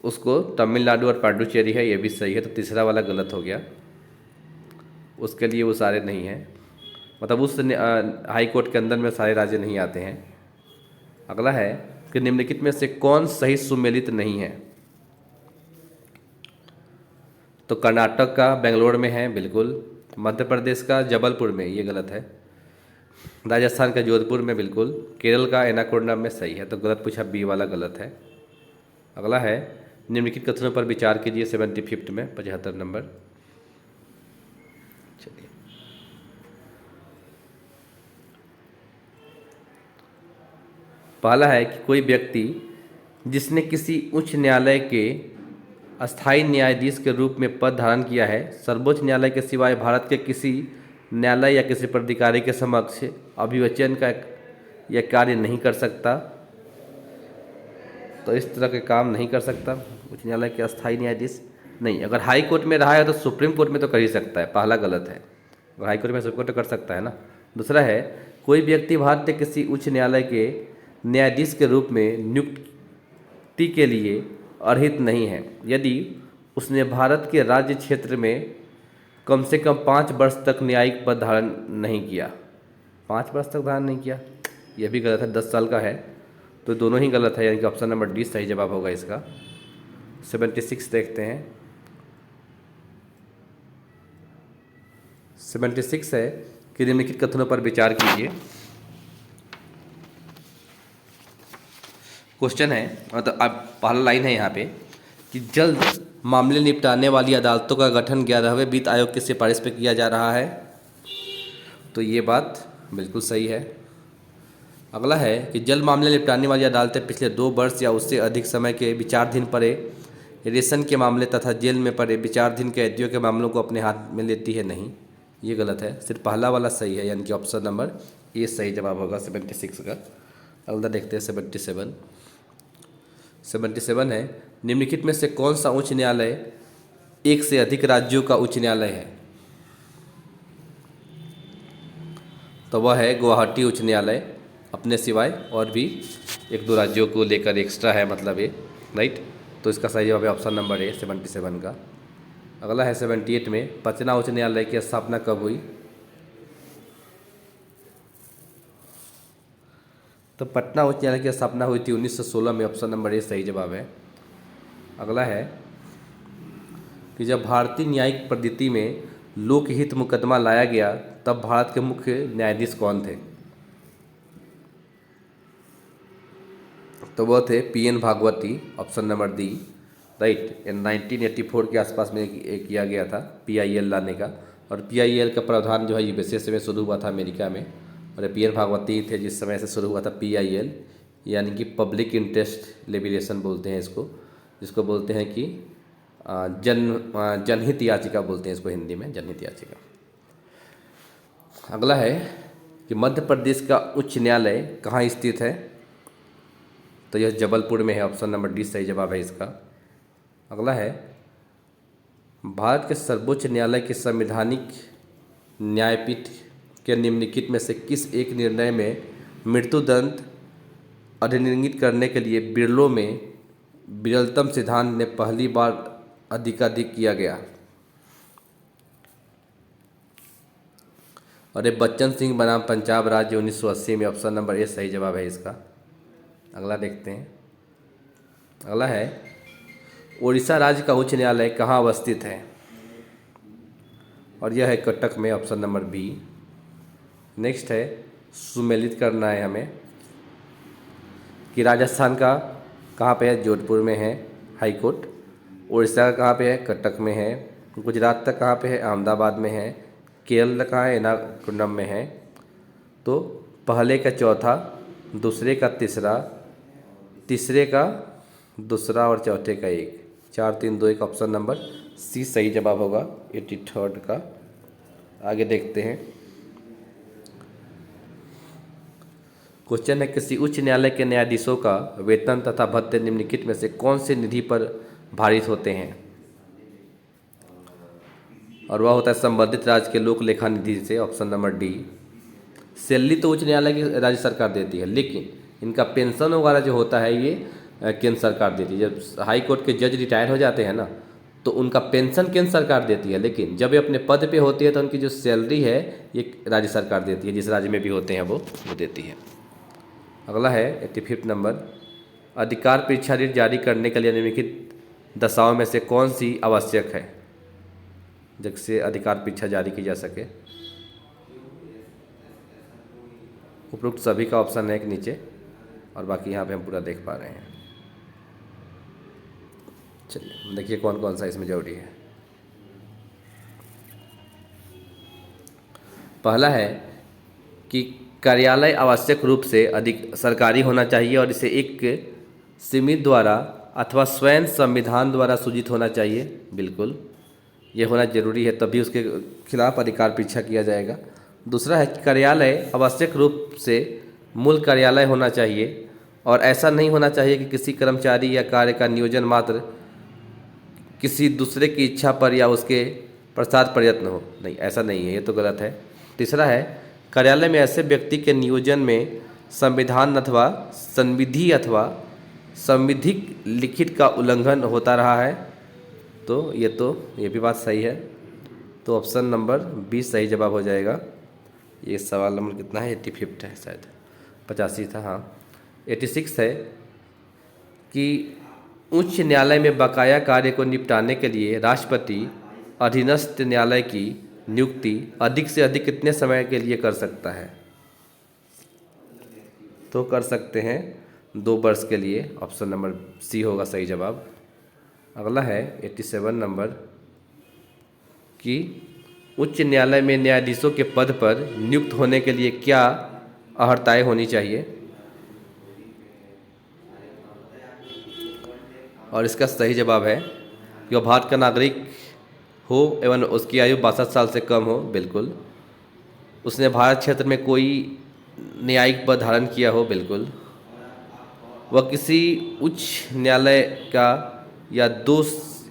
उसको तमिलनाडु और पांडुचेरी है, ये भी सही है, तो तीसरा वाला गलत हो गया, उसके लिए वो सारे नहीं हैं, मतलब उस हाई कोर्ट के अंदर में सारे राज्य नहीं आते हैं। अगला है कि निम्नलिखित में से कौन सही सुमेलित नहीं है, तो कर्नाटक का बेंगलोर में है बिल्कुल, मध्य प्रदेश का जबलपुर में, ये गलत है, राजस्थान का जोधपुर में बिल्कुल, केरल का एर्नाकुलम में सही है, तो गलत पूछा, बी वाला गलत है। अगला है निम्नलिखित कथनों पर विचार कीजिए, 75 में 75 नंबर। चलिए पहला है कि कोई व्यक्ति जिसने किसी उच्च न्यायालय के अस्थायी न्यायाधीश के रूप में पद धारण किया है, सर्वोच्च न्यायालय के सिवाय भारत के किसी न्यायालय या किसी प्राधिकारी के समक्ष अभिवचन का यह कार्य नहीं कर सकता, तो इस तरह के काम नहीं कर सकता उच्च न्यायालय के अस्थायी न्यायाधीश। नहीं, अगर हाई कोर्ट में रहा है तो सुप्रीम कोर्ट में तो कर ही सकता है, पहला गलत है, अगर हाई कोर्ट में सुप्रीम कोर्ट तो कर सकता है ना। दूसरा है कोई व्यक्ति भारत के किसी उच्च न्यायालय के न्यायाधीश के रूप में नियुक्ति के लिए अर्हित नहीं है यदि उसने भारत के राज्य क्षेत्र में कम से कम 5 वर्ष तक न्यायिक पद धारण नहीं किया। 5 वर्ष तक धारण नहीं किया, यह भी गलत है, 10 साल का है, तो दोनों ही गलत है, यानी कि ऑप्शन नंबर डी सही जवाब होगा इसका। 76 देखते हैं, 76 है कि निम्नलिखित कथनों पर विचार कीजिए। क्वेश्चन है, मतलब अब पहला लाइन है यहाँ पे कि जल्द मामले निपटाने वाली अदालतों का गठन 11वें वित्त आयोग की सिफारिश पे किया जा रहा है, तो ये बात बिल्कुल सही है। अगला है कि जल्द मामले निपटाने वाली अदालतें पिछले 2 वर्ष या उससे अधिक समय के विचाराधीन पड़े रेशन के मामले तथा जेल में पड़े विचाराधीन कैदियों के मामलों को अपने हाथ में लेती है, नहीं ये गलत है, सिर्फ पहला वाला सही है, यानी कि ऑप्शन नंबर ए सही जवाब होगा 76 का। अगला देखते हैं 77 है निम्नलिखित में से कौन सा उच्च न्यायालय एक से अधिक राज्यों का उच्च न्यायालय है, तो वह है गुवाहाटी उच्च न्यायालय, अपने सिवाय और भी 1-2 राज्यों को लेकर एक्स्ट्रा है, मतलब ये राइट, तो इसका सही जवाब है ऑप्शन नंबर ए 77 का। अगला है 78 में पटना उच्च न्यायालय की स्थापना कब हुई, तो पटना उच्च न्यायालय की स्थापना हुई थी 1916 में, ऑप्शन नंबर ए सही जवाब है। अगला है कि जब भारतीय न्यायिक पद्धति में लोकहित मुकदमा लाया गया तब भारत के मुख्य न्यायाधीश कौन थे, तो वह थे PN भागवती, ऑप्शन नंबर डी राइट। 1984 के आसपास में एक किया गया था PIL लाने का, और PIL का प्रावधान जो है USA में शुरू हुआ था अमेरिका में, और PN भागवती थे जिस समय से शुरू हुआ था PIL, यानी कि पब्लिक इंटरेस्ट लिबरेशन बोलते हैं इसको, जिसको बोलते हैं कि जनहित याचिका बोलते हैं इसको हिंदी में, जनहित याचिका। अगला है कि मध्य प्रदेश का उच्च न्यायालय कहाँ स्थित है, तो यह जबलपुर में है, ऑप्शन नंबर डी सही जवाब है इसका। अगला है भारत के सर्वोच्च न्यायालय के संवैधानिक न्यायपीठ के निम्नलिखित में से किस एक निर्णय में मृत्युदंड अधिनिर्मित करने के लिए बिरलों में विरलतम सिद्धांत ने पहली बार अधिकाधिक किया गया, और ये बच्चन सिंह बनाम पंजाब राज्य 1980 में, ऑप्शन नंबर ए सही जवाब है इसका। अगला देखते हैं, अगला है उड़ीसा राज्य का उच्च न्यायालय कहाँ अवस्थित है, और यह है कटक में, ऑप्शन नंबर बी। नेक्स्ट है सुमेलित करना है हमें कि राजस्थान का कहाँ पे है, जोधपुर में है हाई कोर्ट, उड़ीसा का कहाँ पे है? कटक में है। गुजरात तक कहाँ पे है? अहमदाबाद में है। केरल तक कहाँ है? एर्नाकुलम में है। तो पहले का चौथा, दूसरे का तीसरा, तीसरे का दूसरा और चौथे का एक, 4 3 2 1 ऑप्शन नंबर सी सही जवाब होगा 83rd का। आगे देखते हैं। क्वेश्चन है, किसी उच्च न्यायालय के न्यायाधीशों का वेतन तथा भत्ते निम्नलिखित में से कौन से निधि पर भारित होते हैं? और वह होता है संबंधित राज्य के लोक लेखा निधि से, ऑप्शन नंबर डी। सैलरी तो उच्च न्यायालय की राज्य सरकार देती है, लेकिन इनका पेंशन वगैरह जो होता है ये केंद्र सरकार देती है। जब हाई कोर्ट के जज रिटायर हो जाते हैं ना, तो उनका पेंशन केंद्र सरकार देती है, लेकिन जब ये अपने पद पे होती है तो उनकी जो सैलरी है ये राज्य सरकार देती है, जिस राज्य में भी होते हैं वो देती है। अगला है 85 नंबर, अधिकार परीक्षा ऋण जारी करने के लिए निम्नलिखित दशाओं में से कौन सी आवश्यक है जिससे अधिकार परीक्षा जारी की जा सके? उपरोक्त सभी का ऑप्शन है एक नीचे, और बाकी यहाँ पे हम पूरा देख पा रहे हैं। चलिए देखिए कौन कौन सा इसमें जरूरी है। पहला है कि कार्यालय आवश्यक रूप से अधिक सरकारी होना चाहिए और इसे एक सीमित द्वारा अथवा स्वयं संविधान द्वारा सूचित होना चाहिए। बिल्कुल ये होना जरूरी है, तभी उसके खिलाफ अधिकार परीक्षा किया जाएगा। दूसरा है कि कार्यालय आवश्यक रूप से मूल कार्यालय होना चाहिए और ऐसा नहीं होना चाहिए कि किसी कर्मचारी या कार्य का नियोजन मात्र किसी दूसरे की इच्छा पर या उसके प्रसाद प्रयत्न हो। नहीं, ऐसा नहीं है, ये तो गलत है। तीसरा है, कार्यालय में ऐसे व्यक्ति के नियोजन में संविधान अथवा संविधि अथवा संविधिक लिखित का उल्लंघन होता रहा है। तो ये भी बात सही है, तो ऑप्शन नंबर 20 सही जवाब हो जाएगा। ये सवाल नंबर कितना है? 85 है, शायद 85 था। हाँ 86 है कि उच्च न्यायालय में बकाया कार्य को निपटाने के लिए राष्ट्रपति अधीनस्थ न्यायालय की नियुक्ति अधिक से अधिक कितने समय के लिए कर सकता है? तो कर सकते हैं 2 वर्ष के लिए, ऑप्शन नंबर सी होगा सही जवाब। अगला है 87 नंबर कि उच्च न्यायालय में न्यायाधीशों के पद पर नियुक्त होने के लिए क्या अर्हताएं होनी चाहिए? और इसका सही जवाब है कि वह भारत का नागरिक हो एवं उसकी आयु 62 साल से कम हो। बिल्कुल। उसने भारत क्षेत्र में कोई न्यायिक पद धारण किया हो। बिल्कुल। वह किसी उच्च न्यायालय का या 2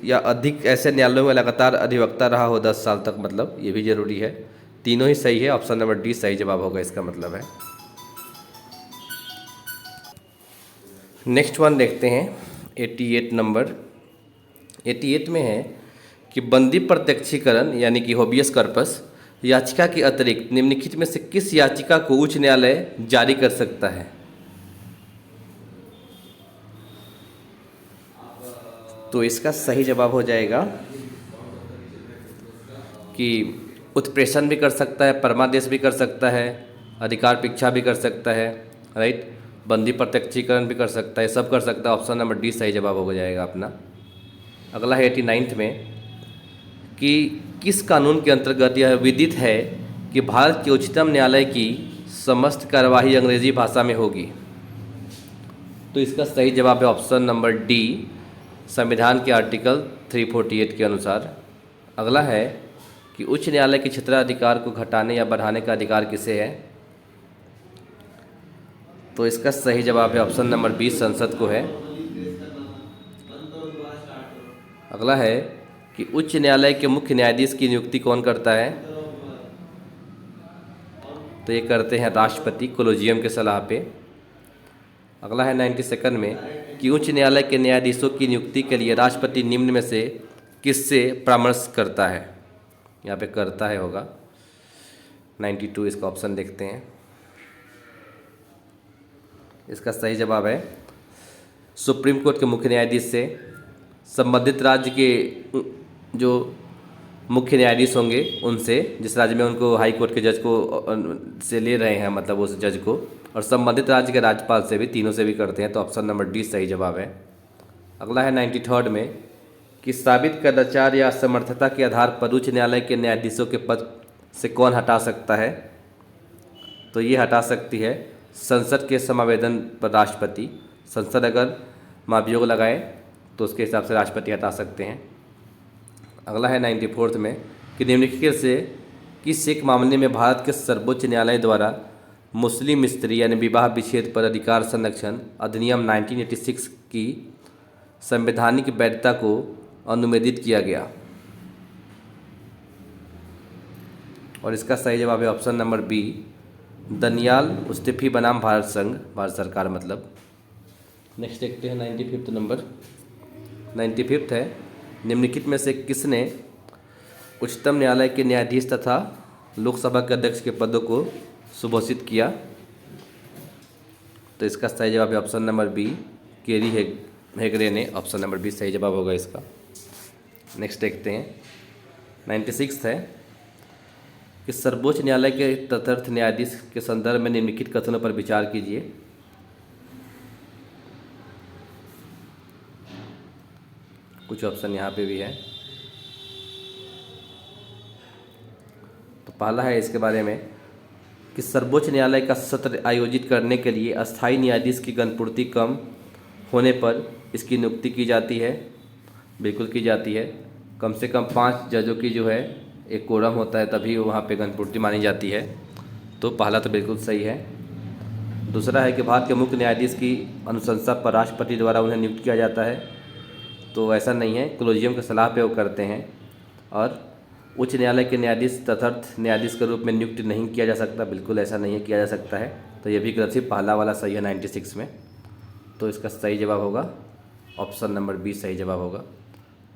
या अधिक ऐसे न्यायालयों में लगातार अधिवक्ता रहा हो 10 साल तक, मतलब ये भी जरूरी है। तीनों ही सही है, ऑप्शन नंबर डी सही जवाब होगा, इसका मतलब है। नेक्स्ट वन देखते हैं 88 नंबर। 88 में है कि बंदी प्रत्यक्षीकरण यानी कि होबियस कॉर्पस याचिका के अतिरिक्त निम्नलिखित में से किस याचिका को उच्च न्यायालय जारी कर सकता है? तो इसका सही जवाब हो जाएगा कि उत्प्रेषण भी कर सकता है, परमादेश भी कर सकता है, अधिकार परीक्षा भी कर सकता है, राइट, बंदी प्रत्यक्षीकरण भी कर सकता है, सब कर सकता है। ऑप्शन नंबर डी सही जवाब हो जाएगा अपना। अगला है 89 में कि किस कानून के अंतर्गत यह विदित है कि भारत के उच्चतम न्यायालय की समस्त कार्यवाही अंग्रेजी भाषा में होगी? तो इसका सही जवाब है ऑप्शन नंबर डी, संविधान के आर्टिकल 348 के अनुसार। अगला है कि उच्च न्यायालय के क्षेत्राधिकार को घटाने या बढ़ाने का अधिकार किसे है? तो इसका सही जवाब है ऑप्शन नंबर 20, संसद को है। अगला है कि उच्च न्यायालय के मुख्य न्यायाधीश की नियुक्ति कौन करता है? तो ये करते हैं राष्ट्रपति कोलोजियम के सलाह पे। अगला है 92 में कि उच्च न्यायालय के न्यायाधीशों की नियुक्ति के लिए राष्ट्रपति निम्न में से किससे परामर्श करता है? यहाँ पे करता है होगा 92, इसका ऑप्शन देखते हैं। इसका सही जवाब है सुप्रीम कोर्ट के मुख्य न्यायाधीश से। संबंधित राज्य के जो मुख्य न्यायाधीश होंगे उनसे, जिस राज्य में उनको हाई कोर्ट के जज को से ले रहे हैं, मतलब उस जज को, और संबंधित राज्य के राज्यपाल से भी, तीनों से भी करते हैं। तो ऑप्शन नंबर डी सही जवाब है। अगला है 93 में कि साबित कदाचार या असमर्थता के आधार पर उच्च न्यायालय के न्यायाधीशों के पद से कौन हटा सकता है? तो ये हटा सकती है संसद के समावेदन पर राष्ट्रपति। संसद अगर महाभियोग लगाए तो उसके हिसाब से राष्ट्रपति हटा सकते हैं। अगला है 94th में कि निम्नलिखित से किस एक मामले में भारत के सर्वोच्च न्यायालय द्वारा मुस्लिम स्त्री यानी विवाह विच्छेद पर अधिकार संरक्षण अधिनियम 1986 की संवैधानिक वैधता को अनुमोदित किया गया? और इसका सही जवाब है option number B, Danial Mustafi बनाम भारत संघ, भारत सरकार मतलब। नेक्स्ट देखते हैं 95th नंबर। 95th है, निम्नलिखित में से किसने उच्चतम न्यायालय के न्यायाधीश तथा लोकसभा के अध्यक्ष के पदों को सुघोषित किया? तो इसका सही जवाब है ऑप्शन नंबर बी, केरी हेगड़े ने। ऑप्शन नंबर बी सही जवाब होगा इसका। नेक्स्ट देखते हैं 96 है कि सर्वोच्च न्यायालय के तदर्थ न्यायाधीश के संदर्भ में निम्नलिखित कथनों पर विचार कीजिए। कुछ ऑप्शन यहाँ पे भी है। तो पहला है इसके बारे में कि सर्वोच्च न्यायालय का सत्र आयोजित करने के लिए अस्थायी न्यायाधीश की गणपूर्ति कम होने पर इसकी नियुक्ति की जाती है। बिल्कुल की जाती है। कम से कम 5 जजों की जो है एक कोरम होता है, तभी वहाँ पे गणपूर्ति मानी जाती है। तो पहला तो बिल्कुल सही है। दूसरा है कि भारत के मुख्य न्यायाधीश की अनुशंसा पर राष्ट्रपति द्वारा उन्हें नियुक्त किया जाता है। तो ऐसा नहीं है, कोलेजियम की सलाह पे वो करते हैं। और उच्च न्यायालय के न्यायाधीश तदर्थ न्यायाधीश के रूप में नियुक्त नहीं किया जा सकता। बिल्कुल ऐसा नहीं है, किया जा सकता है। तो ये भी गलत है, पहला वाला सही है 96 में। तो इसका सही जवाब होगा ऑप्शन नंबर बी सही जवाब होगा।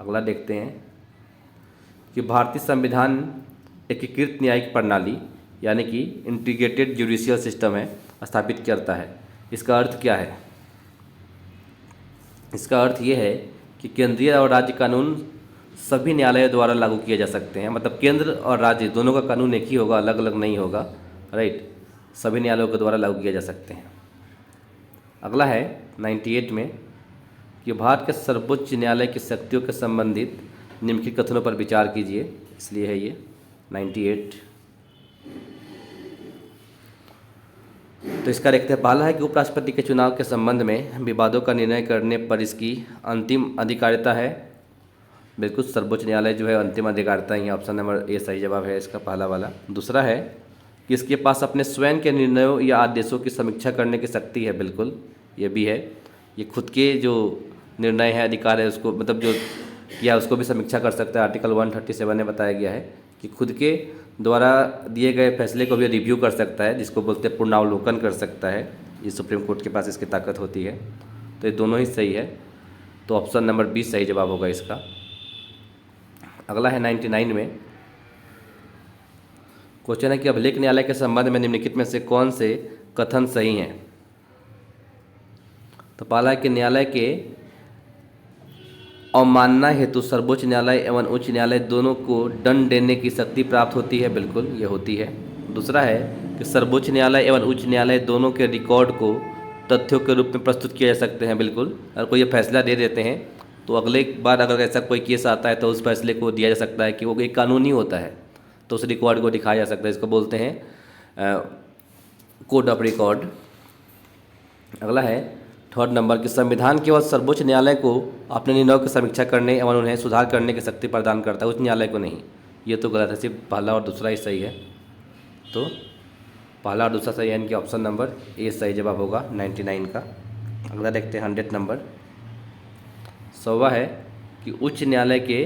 अगला देखते हैं कि भारतीय संविधान एकीकृत न्यायिक प्रणाली यानी कि इंटीग्रेटेड जुडिशियल सिस्टम है स्थापित करता है। इसका अर्थ क्या है? इसका अर्थ ये है कि केंद्रीय और राज्य कानून सभी न्यायालयों द्वारा लागू किए जा सकते हैं। मतलब केंद्र और राज्य दोनों का कानून एक ही होगा, अलग अलग नहीं होगा। राइट, सभी न्यायालयों के द्वारा लागू किए जा सकते हैं। अगला है 98 में कि भारत के सर्वोच्च न्यायालय की शक्तियों के संबंधित निम्नलिखित कथनों पर विचार कीजिए। इसलिए है ये 98। तो इसका देखते हैं। पहला है कि उपराष्ट्रपति के चुनाव के संबंध में विवादों का निर्णय करने पर इसकी अंतिम अधिकारिता है। बिल्कुल, सर्वोच्च न्यायालय जो है अंतिम अधिकारिता ही है। ऑप्शन नंबर ए सही जवाब है इसका, पहला वाला। दूसरा है कि इसके पास अपने स्वयं के निर्णयों या आदेशों की समीक्षा करने की शक्ति है। बिल्कुल ये भी है। ये खुद के जो निर्णय है, अधिकार है, उसको मतलब जो किया उसको भी समीक्षा कर सकता है। आर्टिकल 137 में बताया गया है कि खुद के द्वारा दिए गए फैसले को भी रिव्यू कर सकता है, जिसको बोलते हैं पुनरावलोकन कर सकता है। ये सुप्रीम कोर्ट के पास इसकी ताकत होती है। तो ये दोनों ही सही है। तो ऑप्शन नंबर बी सही जवाब होगा इसका। अगला है 99 में क्वेश्चन है कि अभिलेख न्यायालय के संबंध में निम्नलिखित में से कौन से कथन सही हैं? तो पहला है कि न्यायालय के अवमानना हेतु सर्वोच्च न्यायालय एवं उच्च न्यायालय दोनों को दंड देने की शक्ति प्राप्त होती है। बिल्कुल ये होती है। दूसरा है कि सर्वोच्च न्यायालय एवं उच्च न्यायालय दोनों के रिकॉर्ड को तथ्यों के रूप में प्रस्तुत किया जा सकते हैं। बिल्कुल, अगर कोई ये फैसला दे देते हैं तो अगले बार अगर ऐसा कोई केस आता है तो उस फैसले को दिया जा सकता है कि वो एक कानूनी होता है, तो उस रिकॉर्ड को दिखाया जा सकता है। इसको बोलते हैं कोड ऑफ रिकॉर्ड। अगला है 3rd नंबर कि संविधान केवल सर्वोच्च न्यायालय को अपने निर्णयों की समीक्षा करने एवं उन्हें सुधार करने की शक्ति प्रदान करता है, उच्च न्यायालय को नहीं। ये तो गलत है, सिर्फ पहला और दूसरा ही सही है। तो पहला और दूसरा सही है, इनके ऑप्शन नंबर ए सही जवाब होगा 99 का। अगला देखते हैं 100 नंबर। 100वां है कि उच्च न्यायालय के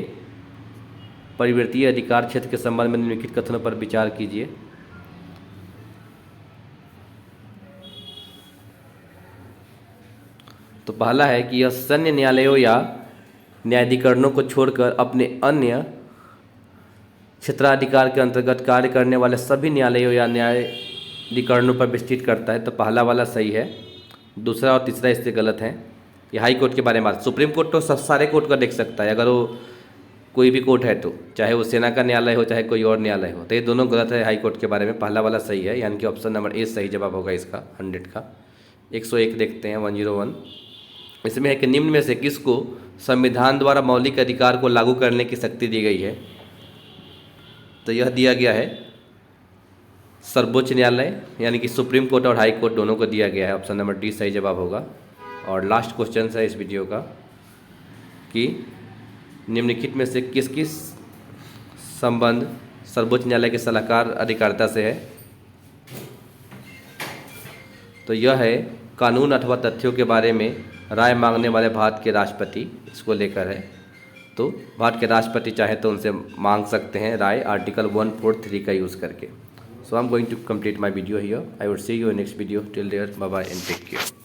परिवर्तीय अधिकार क्षेत्र के संबंध में निम्नलिखित कथनों पर विचार कीजिए। तो पहला है कि यह सैन्य न्यायालयों या न्यायाधिकरणों को छोड़कर अपने अन्य क्षेत्राधिकार के अंतर्गत कार्य करने वाले सभी न्यायालयों या न्यायाधिकरणों पर विस्तृत करता है। तो पहला वाला सही है। दूसरा और तीसरा इससे गलत है। ये हाई कोर्ट के बारे में बात, सुप्रीम कोर्ट तो सब सारे कोर्ट का देख सकता है, अगर वो कोई भी कोर्ट है तो, चाहे वो सेना का न्यायालय हो चाहे कोई और न्यायालय हो। तो ये दोनों गलत है हाई कोर्ट के बारे में। पहला वाला सही है, यानी कि ऑप्शन नंबर ए सही जवाब होगा इसका 100 का। 101 देखते हैं 101। इसमें है कि निम्न में से किसको संविधान द्वारा मौलिक अधिकार को लागू करने की शक्ति दी गई है। तो यह दिया गया है सर्वोच्च न्यायालय, यानी कि सुप्रीम कोर्ट और हाई कोर्ट दोनों को दिया गया है। ऑप्शन नंबर डी सही जवाब होगा। और लास्ट क्वेश्चन है इस वीडियो का कि निम्नलिखित में से किस किस संबंध सर्वोच्च न्यायालय के सलाहकार अधिकारिता से है। तो यह है कानून अथवा तथ्यों के बारे में राय मांगने वाले भारत के राष्ट्रपति, इसको लेकर है। तो भारत के राष्ट्रपति चाहे तो उनसे मांग सकते हैं राय आर्टिकल 143 का यूज़ करके। So I am going to complete my video here. I will see you in next video. Till there, bye bye and take care.